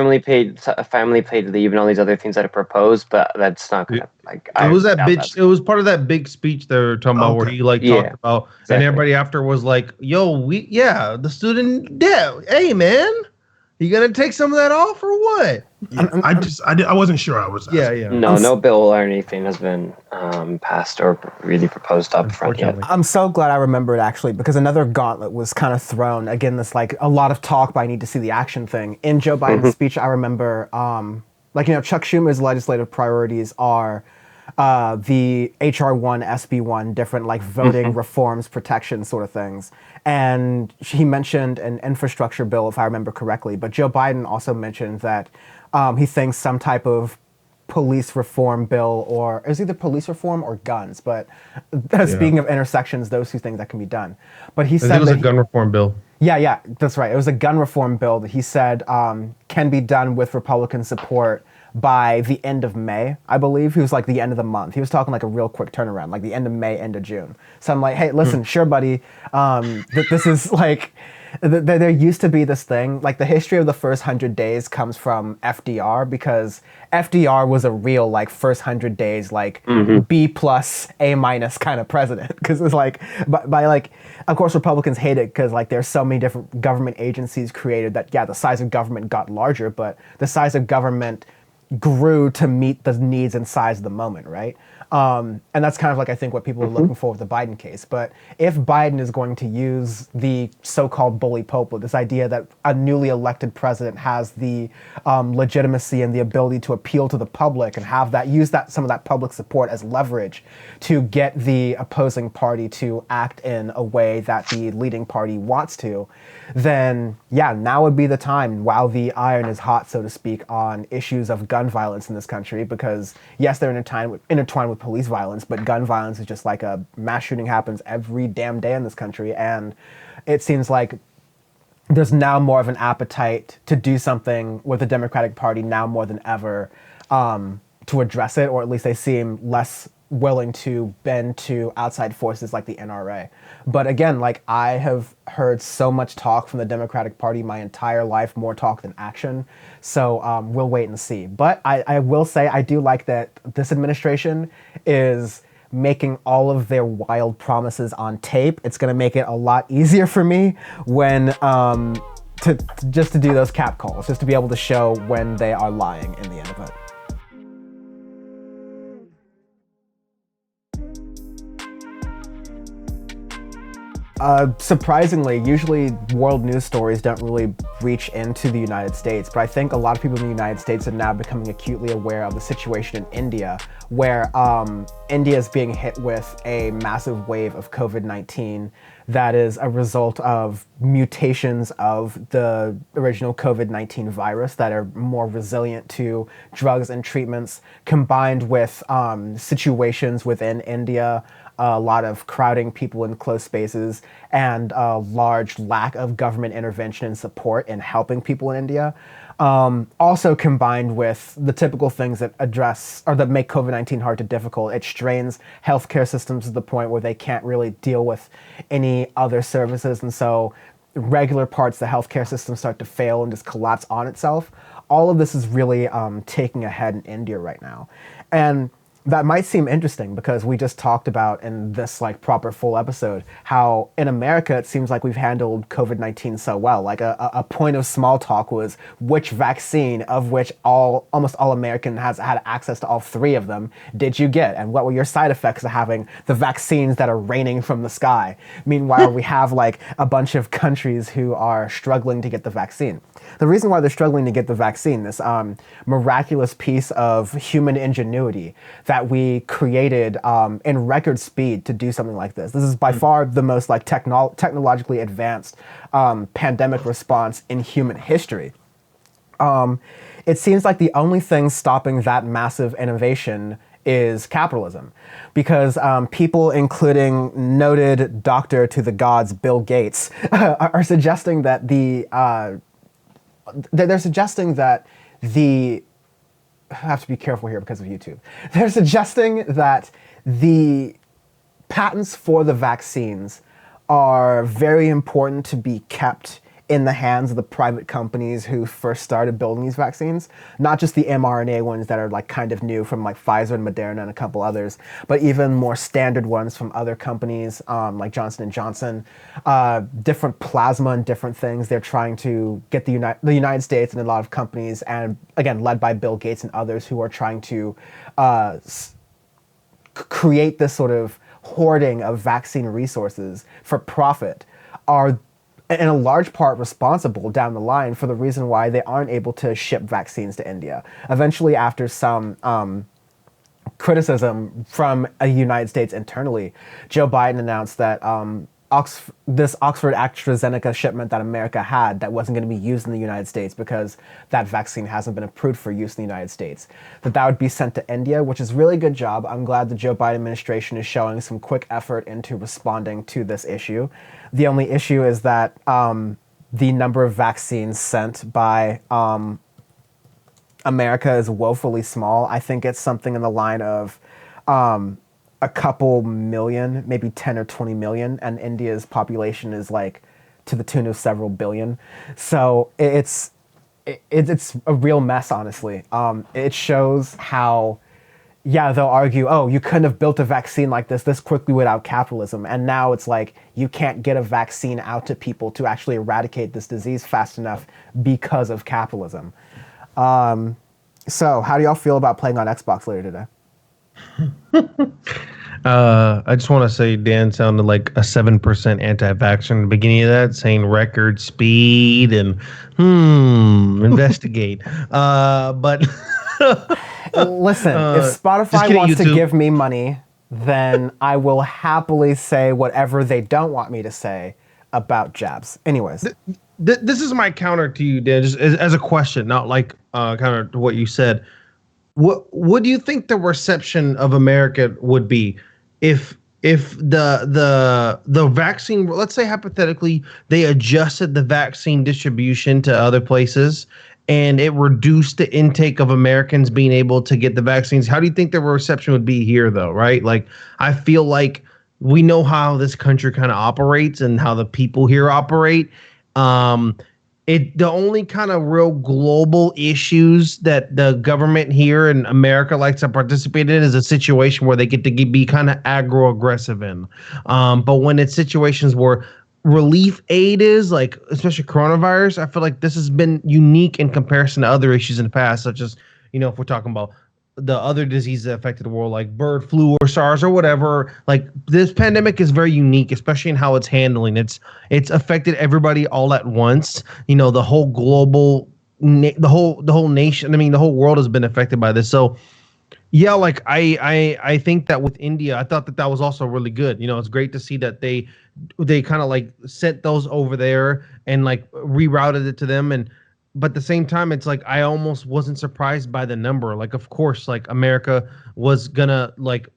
family paid leave and all these other things that are proposed, but that's not gonna like. It was that doubt bitch. that's- It was part of that big speech they were talking about where Okay. he like Yeah, talked about, and exactly. everybody after was like, "Yo, the student debt. Hey, man, you gonna take some of that off or what?" Yeah, I wasn't sure. I was Yeah, asking. yeah. No bill or anything has been passed or really proposed up front yet. Unfortunately. I'm so glad I remembered actually because another gauntlet was kind of thrown. Again, this like a lot of talk, but I need to see the action thing. In Joe Biden's speech, I remember Chuck Schumer's legislative priorities are the HR1, SB1, different like voting reforms, protection sort of things. And he mentioned an infrastructure bill, if I remember correctly. But Joe Biden also mentioned that he thinks some type of police reform bill, or it was either police reform or guns. But speaking of intersections, those two things that can be done. But he I said think it was that a gun reform bill. yeah, that's right. It was a gun reform bill that he said can be done with Republican support by the end of May, I believe. He was like the end of the month. He was talking like a real quick turnaround, like the end of May, end of June. So I'm like, hey, listen, sure, buddy. This is like, there used to be this thing, like the history of the first 100 days comes from FDR because FDR was a real like first 100 days, like B plus, A minus kind of president. Because it's like, by like, of course, Republicans hate it because like there's so many different government agencies created that, yeah, the size of government got larger, but the size of government grew to meet the needs and size of the moment, right? And that's kind of like, I think, what people are looking for with the Biden case. But if Biden is going to use the so-called bully pulpit, this idea that a newly elected president has the legitimacy and the ability to appeal to the public and have that, use that, some of that public support as leverage to get the opposing party to act in a way that the leading party wants to, then yeah, now would be the time while the iron is hot, so to speak, on issues of gun violence in this country. Because yes, they're intertwined with police violence, but gun violence is just like a mass shooting happens every damn day in this country. And it seems like there's now more of an appetite to do something with the Democratic Party now more than ever, to address it, or at least they seem less willing to bend to outside forces like the NRA. But again, like, I have heard so much talk from the Democratic Party my entire life, more talk than action. So we'll wait and see. But I will say I do like that this administration is making all of their wild promises on tape. It's going to make it a lot easier for me when to just to do those cap calls, just to be able to show when they are lying in the end of it. Surprisingly, usually world news stories don't really reach into the United States, but I think a lot of people in the United States are now becoming acutely aware of the situation in India, where India is being hit with a massive wave of COVID-19 that is a result of mutations of the original COVID-19 virus that are more resilient to drugs and treatments, combined with situations within India, a lot of crowding people in close spaces, and a large lack of government intervention and support in helping people in India. Also combined with the typical things that address or that make COVID-19 hard to difficult. It strains healthcare systems to the point where they can't really deal with any other services. And so regular parts of the healthcare system start to fail and just collapse on itself. All of this is really taking a head in India right now. And that might seem interesting because we just talked about in this like proper full episode how in America it seems like we've handled COVID-19 so well. Like a point of small talk was which vaccine, of which almost all American has had access to all three of them, did you get? And what were your side effects of having the vaccines that are raining from the sky? Meanwhile, we have like a bunch of countries who are struggling to get the vaccine. The reason why they're struggling to get the vaccine, this miraculous piece of human ingenuity that we created in record speed to do something like this. This is by far the most like technologically advanced pandemic response in human history. It seems like the only thing stopping that massive innovation is capitalism, because people, including noted doctor to the gods Bill Gates, are suggesting that they're suggesting that I have to be careful here because of YouTube. They're suggesting that the patents for the vaccines are very important to be kept in the hands of the private companies who first started building these vaccines, not just the mRNA ones that are like kind of new from like Pfizer and Moderna and a couple others, but even more standard ones from other companies like Johnson & Johnson, different plasma and different things. They're trying to get the United States and a lot of companies, and again, led by Bill Gates and others, who are trying to create this sort of hoarding of vaccine resources for profit, are in a large part responsible down the line for the reason why they aren't able to ship vaccines to India. Eventually, after some criticism from the United States internally, Joe Biden announced that this Oxford AstraZeneca shipment that America had that wasn't going to be used in the United States because that vaccine hasn't been approved for use in the United States, that would be sent to India, which is really good job. I'm glad the Joe Biden administration is showing some quick effort into responding to this issue. The only issue is that the number of vaccines sent by America is woefully small. I think it's something in the line of a couple million, maybe 10 or 20 million, and India's population is like to the tune of several billion. So it's a real mess, honestly. It shows how, yeah, they'll argue, oh, you couldn't have built a vaccine like this quickly without capitalism. And now it's like, you can't get a vaccine out to people to actually eradicate this disease fast enough because of capitalism. So, how do y'all feel about playing on Xbox later today? I just want to say Dan sounded like a 7% anti-vaxxer in the beginning of that, saying record speed and investigate. But Listen, if just Spotify kidding, wants to YouTube. give me money, then I will happily say whatever they don't want me to say about jabs. Anyways, This is my counter to you, Dan, just as a question, not like counter to what you said. What do you think the reception of America would be if the vaccine, let's say hypothetically they adjusted the vaccine distribution to other places and it reduced the intake of Americans being able to get the vaccines? How do you think the reception would be here though, right? Like I feel like we know how this country kind of operates and how the people here operate. Um, the only kind of real global issues that the government here in America likes to participate in is a situation where they get to be kind of aggro aggressive in. But when it's situations where relief aid is like, especially coronavirus, I feel like this has been unique in comparison to other issues in the past, such as, if we're talking about the other diseases that affected the world, like bird flu or SARS or whatever. Like this pandemic is very unique, especially in how it's handling. It's affected everybody all at once. The whole global, the whole nation. I mean, the whole world has been affected by this. So yeah, like I think that with India, I thought that was also really good. It's great to see that they kind of like sent those over there and like rerouted it to them. And but at the same time, it's like I almost wasn't surprised by the number. Like, of course, like America was gonna like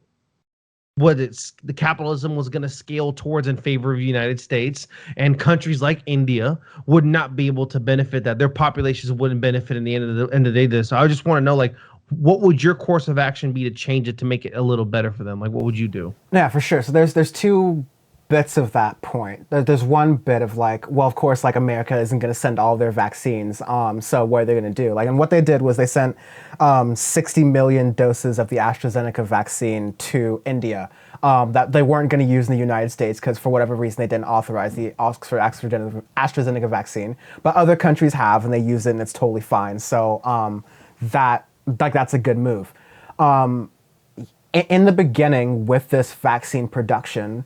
the capitalism was gonna scale towards in favor of the United States, and countries like India would not be able to benefit that. Their populations wouldn't benefit in the end of the day. So I just want to know, like, what would your course of action be to change it to make it a little better for them? Like, what would you do? yeah, for sure. So there's two bits of that point. There's one bit of like, well, of course, like America isn't going to send all their vaccines. So what are they going to do? Like, and what they did was they sent 60 million doses of the AstraZeneca vaccine to India that they weren't going to use in the United States because for whatever reason they didn't authorize the Oxford AstraZeneca vaccine. But other countries have, and they use it, and it's totally fine. So that's a good move. In the beginning, with this vaccine production,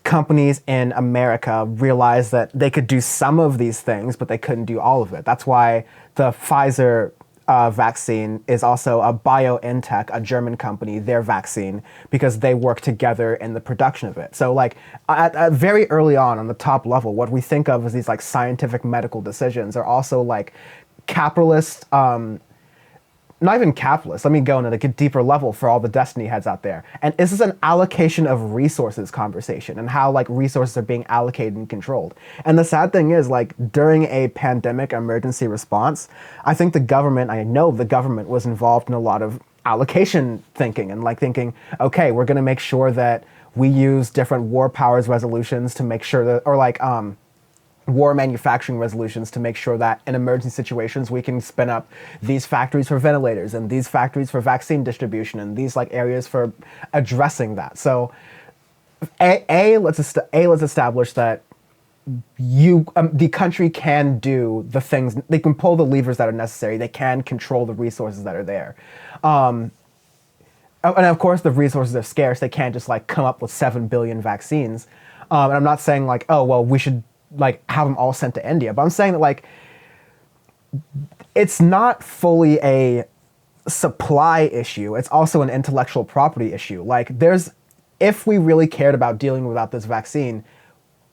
companies in America realized that they could do some of these things, but they couldn't do all of it. That's why the Pfizer vaccine is also a BioNTech, a German company, their vaccine, because they work together in the production of it. So like at very early on the top level, what we think of as these like scientific medical decisions are also like capitalist, not even capitalist. Let me go into a deeper level for all the Destiny heads out there. And this is an allocation of resources conversation and how like resources are being allocated and controlled. And the sad thing is like during a pandemic emergency response, I know the government was involved in a lot of allocation thinking and like thinking, okay, we're going to make sure that we use different war powers resolutions to make sure that, or like, war manufacturing resolutions to make sure that in emergency situations we can spin up these factories for ventilators and these factories for vaccine distribution and these like areas for addressing that. So let's establish that the country can do the things, they can pull the levers that are necessary, they can control the resources that are there. And of course the resources are scarce, they can't just like come up with 7 billion vaccines. And I'm not saying like, oh well, we should like have them all sent to India. But I'm saying that like it's not fully a supply issue. It's also an intellectual property issue. Like if we really cared about dealing without this vaccine,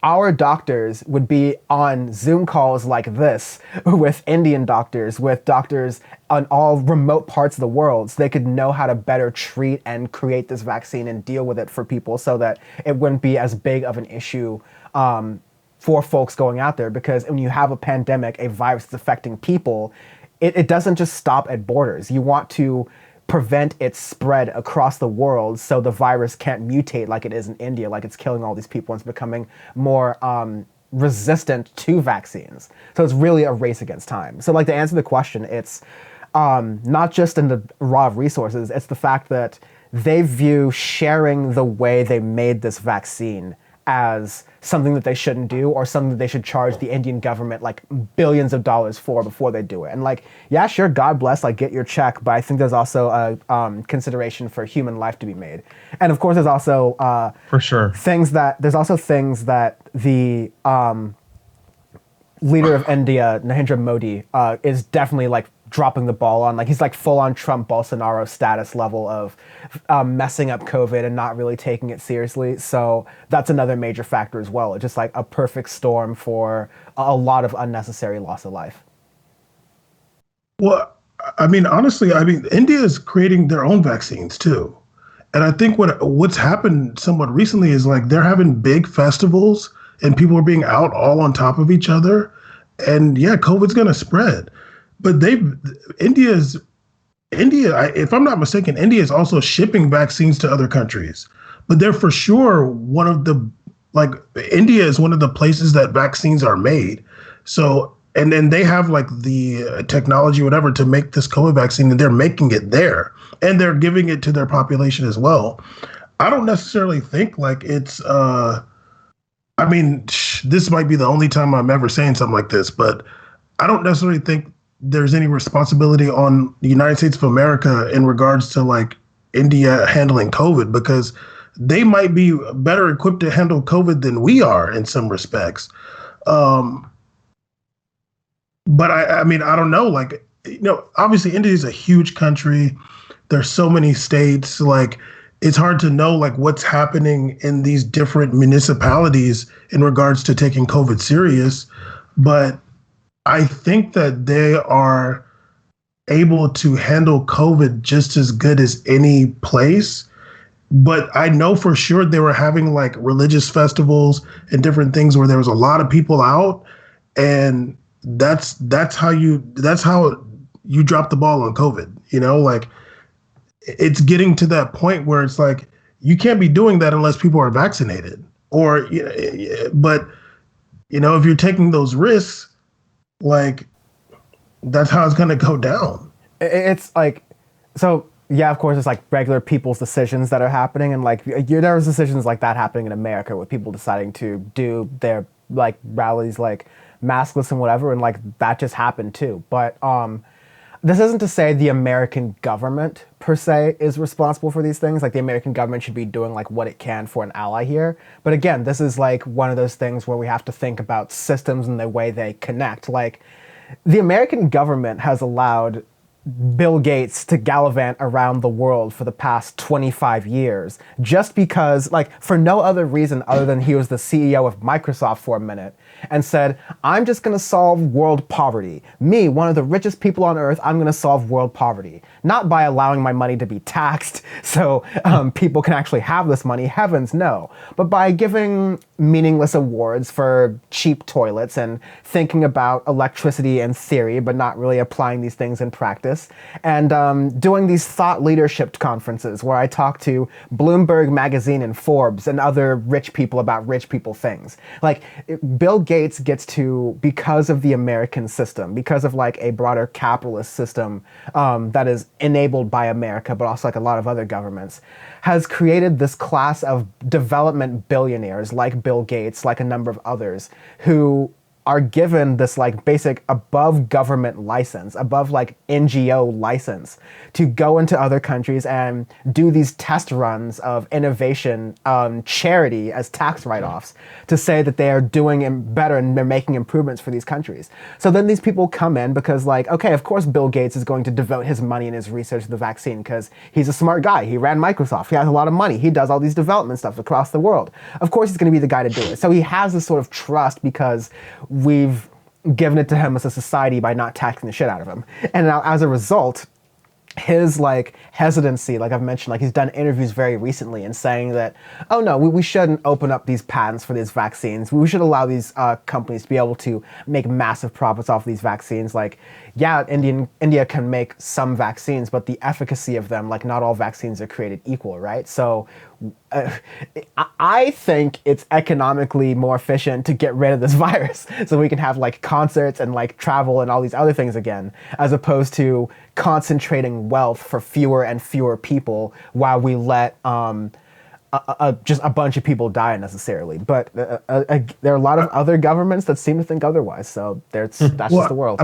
our doctors would be on Zoom calls like this with Indian doctors, with doctors on all remote parts of the world, so they could know how to better treat and create this vaccine and deal with it for people so that it wouldn't be as big of an issue for folks going out there. Because when you have a pandemic, a virus that's affecting people, it doesn't just stop at borders. You want to prevent its spread across the world so the virus can't mutate like it is in India, like it's killing all these people and it's becoming more resistant to vaccines. So it's really a race against time. So like to answer the question, it's not just in the raw resources, it's the fact that they view sharing the way they made this vaccine as something that they shouldn't do or something that they should charge the Indian government like billions of dollars for before they do it. And like, yeah, sure, God bless, like get your check, but I think there's also a consideration for human life to be made. And of course, there's also For sure. things that the leader of India, Narendra Modi, is definitely like dropping the ball on. Like he's like full on Trump Bolsonaro status level of messing up COVID and not really taking it seriously. So that's another major factor as well. It's just like a perfect storm for a lot of unnecessary loss of life. Well, I mean, honestly, I mean, India is creating their own vaccines too. And I think what's happened somewhat recently is like they're having big festivals and people are being out all on top of each other. And yeah, COVID's going to spread. But India, if I'm not mistaken, India is also shipping vaccines to other countries. But they're for sure India is one of the places that vaccines are made. So, and then they have like the technology, whatever, to make this COVID vaccine, and they're making it there. And they're giving it to their population as well. I don't necessarily think like it's, this might be the only time I'm ever saying something like this, but I don't necessarily think there's any responsibility on the United States of America in regards to like India handling COVID, because they might be better equipped to handle COVID than we are in some respects. But I mean, I don't know, like, obviously India is a huge country. There's so many states, like it's hard to know like what's happening in these different municipalities in regards to taking COVID serious. But I think that they are able to handle COVID just as good as any place. But I know for sure they were having like religious festivals and different things where there was a lot of people out. And that's how you drop the ball on COVID, like it's getting to that point where it's like, you can't be doing that unless people are vaccinated but if you're taking those risks, like that's how it's going to go down. It's like, so yeah, of course, it's like regular people's decisions that are happening. And like, there was decisions like that happening in America with people deciding to do their like rallies, like maskless and whatever. And like, that just happened too. But this isn't to say the American government per se is responsible for these things. Like the American government should be doing like what it can for an ally here. But again, this is like one of those things where we have to think about systems and the way they connect. Like the American government has allowed Bill Gates to gallivant around the world for the past 25 years just because, like, for no other reason other than he was the CEO of Microsoft for a minute and said, I'm just going to solve world poverty. Me, one of the richest people on earth, I'm going to solve world poverty. Not by allowing my money to be taxed so people can actually have this money, heavens no, but by giving meaningless awards for cheap toilets and thinking about electricity in theory but not really applying these things in practice, and doing these thought leadership conferences where I talk to Bloomberg Magazine and Forbes and other rich people about rich people things. Like Bill Gates gets to, because of the American system, because of like a broader capitalist system that is enabled by America, but also like a lot of other governments, has created this class of development billionaires like Bill Gates, like a number of others, who are given this like basic above government license, above like NGO license to go into other countries and do these test runs of innovation charity as tax write-offs to say that they are doing better and they're making improvements for these countries. So then these people come in because like, okay, of course Bill Gates is going to devote his money and his research to the vaccine because he's a smart guy. He ran Microsoft. He has a lot of money. He does all these development stuff across the world. Of course he's going to be the guy to do it. So he has this sort of trust because we've given it to him as a society by not taxing the shit out of him. And now as a result, his like hesitancy, like I've mentioned, like he's done interviews very recently and saying that, oh no, we shouldn't open up these patents for these vaccines. We should allow these companies to be able to make massive profits off these vaccines. Like, yeah, India can make some vaccines, but the efficacy of them, like not all vaccines are created equal, right? So I think it's economically more efficient to get rid of this virus so we can have like concerts and like travel and all these other things again, as opposed to concentrating wealth for fewer and fewer people while we let just a bunch of people die necessarily. But there are a lot of other governments that seem to think otherwise. So that's just the world.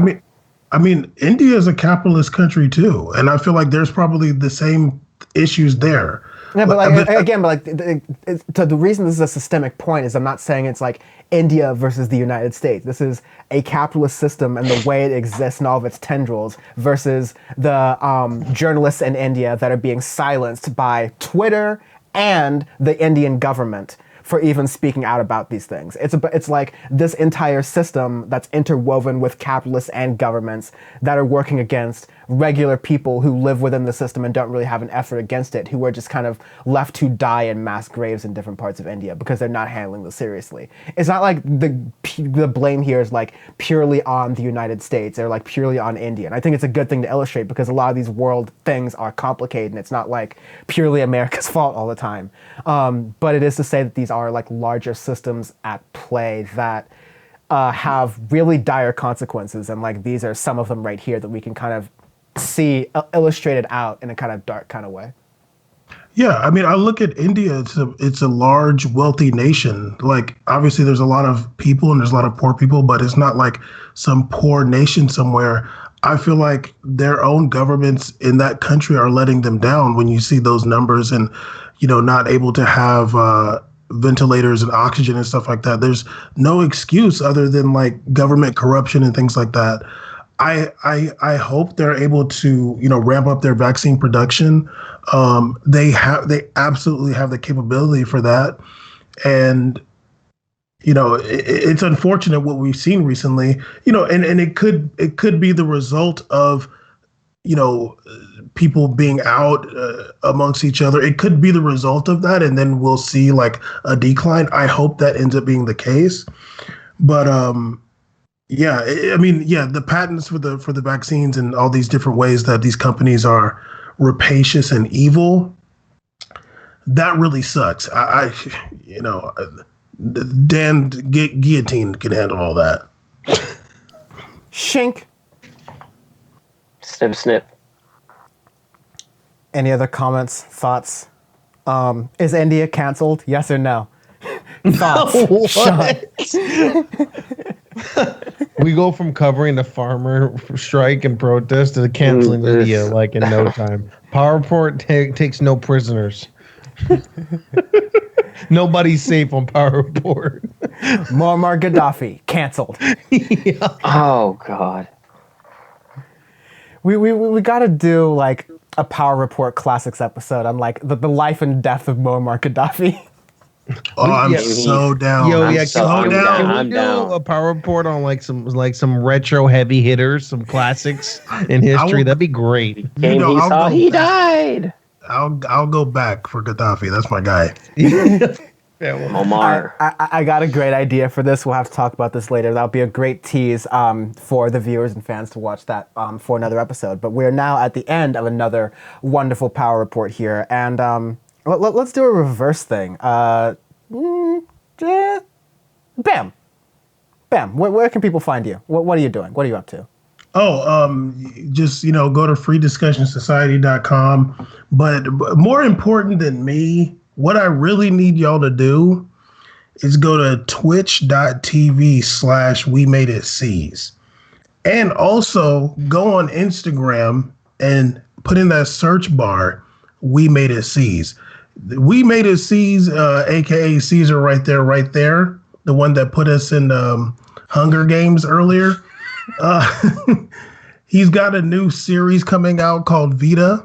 I mean, India is a capitalist country too, and I feel like there's probably the same issues there. Yeah, but the reason this is a systemic point is I'm not saying it's like India versus the United States. This is a capitalist system and the way it exists and all of its tendrils versus the journalists in India that are being silenced by Twitter and the Indian government for even speaking out about these things. It's like this entire system that's interwoven with capitalists and governments that are working against regular people who live within the system and don't really have an effort against it, who are just kind of left to die in mass graves in different parts of India because they're not handling this seriously. It's not like the blame here is like purely on the United States or like purely on India. And I think it's a good thing to illustrate because a lot of these world things are complicated and it's not like purely America's fault all the time. But it is to say that these are like larger systems at play that have really dire consequences. And like these are some of them right here that we can kind of see illustrated out in a kind of dark kind of way. Yeah, I mean, I look at India. It's a large, wealthy nation. Like, obviously, there's a lot of people and there's a lot of poor people, but it's not like some poor nation somewhere. I feel like their own governments in that country are letting them down when you see those numbers and, not able to have ventilators and oxygen and stuff like that. There's no excuse other than like government corruption and things like that. I hope they're able to, ramp up their vaccine production. They absolutely have the capability for that. And, it's unfortunate what we've seen recently, and it could be the result of, people being out amongst each other. It could be the result of that. And then we'll see like a decline. I hope that ends up being the case. But, yeah, the patents for the vaccines and all these different ways that these companies are rapacious and evil, that really sucks. Dan Guillotine can handle all that. Shink. Snip, snip. Any other comments, thoughts? Is India canceled? Yes or no? Thoughts? Sean. We go from covering the farmer strike and protest to canceling India like in no time. Power report takes no prisoners. Nobody's safe on Power Report. Muammar Gaddafi canceled. Yeah. Oh God. We got to do like a Power Report Classics episode on like the life and death of Muammar Gaddafi. Oh, I'm so down. Yo, I'm yeah, so I'm down. down. Can we do a Power Report on like some retro heavy hitters, some classics in history? That'd be great. Game he saw, he died. I'll go back for Gaddafi. That's my guy. Omar. I got a great idea for this. We'll have to talk about this later. That'll be a great tease for the viewers and fans to watch that for another episode. But we're now at the end of another wonderful Power Report here. And let's do a reverse thing. Bam. Where can people find you? What are you doing? What are you up to? Just, go to freediscussionsociety.com. But more important than me, what I really need y'all to do is go to twitch.tv/WeMadeItSees. And also go on Instagram and put in that search bar, We Made It Seas. We Made It Seas, aka Caesar right there. The one that put us in Hunger Games earlier. He's got a new series coming out called Vita.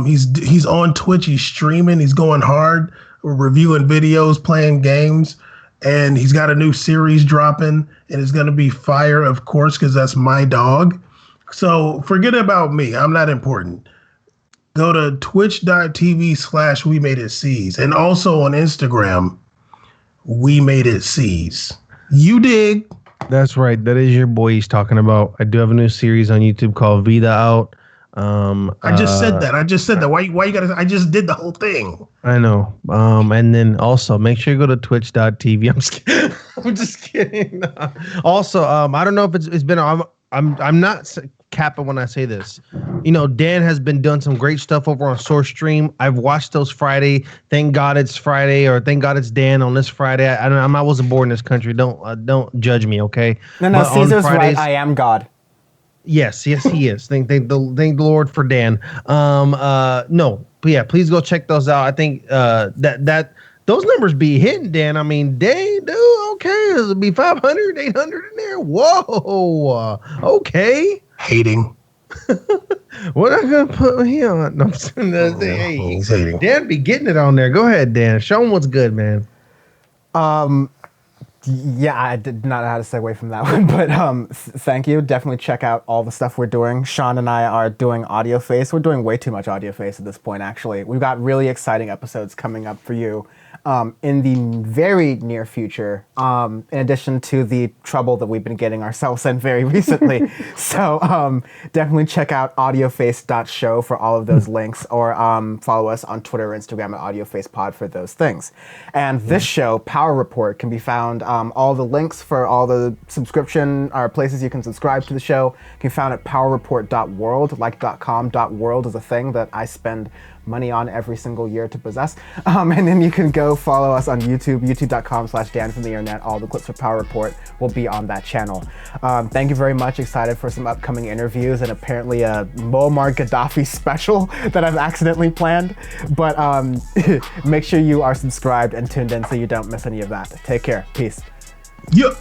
He's on Twitch. He's streaming. He's going hard. We're reviewing videos, playing games, and he's got a new series dropping, and it's going to be fire, of course, because that's my dog. So forget about me. I'm not important. Go to twitch.tv/WeMadeItSeas, and also on Instagram, We Made It Seas. You dig? That's right. That is your boy he's talking about. I do have a new series on YouTube called Vida out. I just said that. Why you gotta? I just did the whole thing. I know. And then also make sure you go to twitch.tv. I'm just kidding. Also, I don't know if it's been. I'm not capping when I say this. You know, Dan has been doing some great stuff over on Source Stream. I've watched those Friday. Thank God it's Friday, or thank God it's Dan on this Friday. I wasn't born in this country. Don't judge me, okay? No, But on Caesar's Fridays, right. I am God. Yes, he is. Thank the Lord for Dan. No, but yeah, please go check those out. I think that those numbers be hitting, Dan. I mean, they do okay. It'll be 500, 800 in there. Whoa, okay. Hating. What am I gonna put here on? No, hey, He's hating. Dan be getting it on there. Go ahead, Dan. Show him what's good, man. Yeah, I did not know how to segue from that one, but thank you. Definitely check out all the stuff we're doing. Sean and I are doing Audio Face. We're doing way too much Audio Face at this point, actually. We've got really exciting episodes coming up for you in the very near future, in addition to the trouble that we've been getting ourselves in very recently. So definitely check out audioface.show for all of those links, or follow us on Twitter or Instagram at audiofacepod for those things. And this show, Power Report, can be found, all the links for all the subscription or places you can subscribe to the show can be found at powerreport.world, like .com.world is a thing that I spend money on every single year to possess. And then you can go follow us on YouTube, youtube.com/Dan from the internet. All the clips for Power Report will be on that channel. Thank you very much. Excited for some upcoming interviews and apparently a Muammar Gaddafi special that I've accidentally planned. But make sure you are subscribed and tuned in so you don't miss any of that. Take care. Peace. Yep.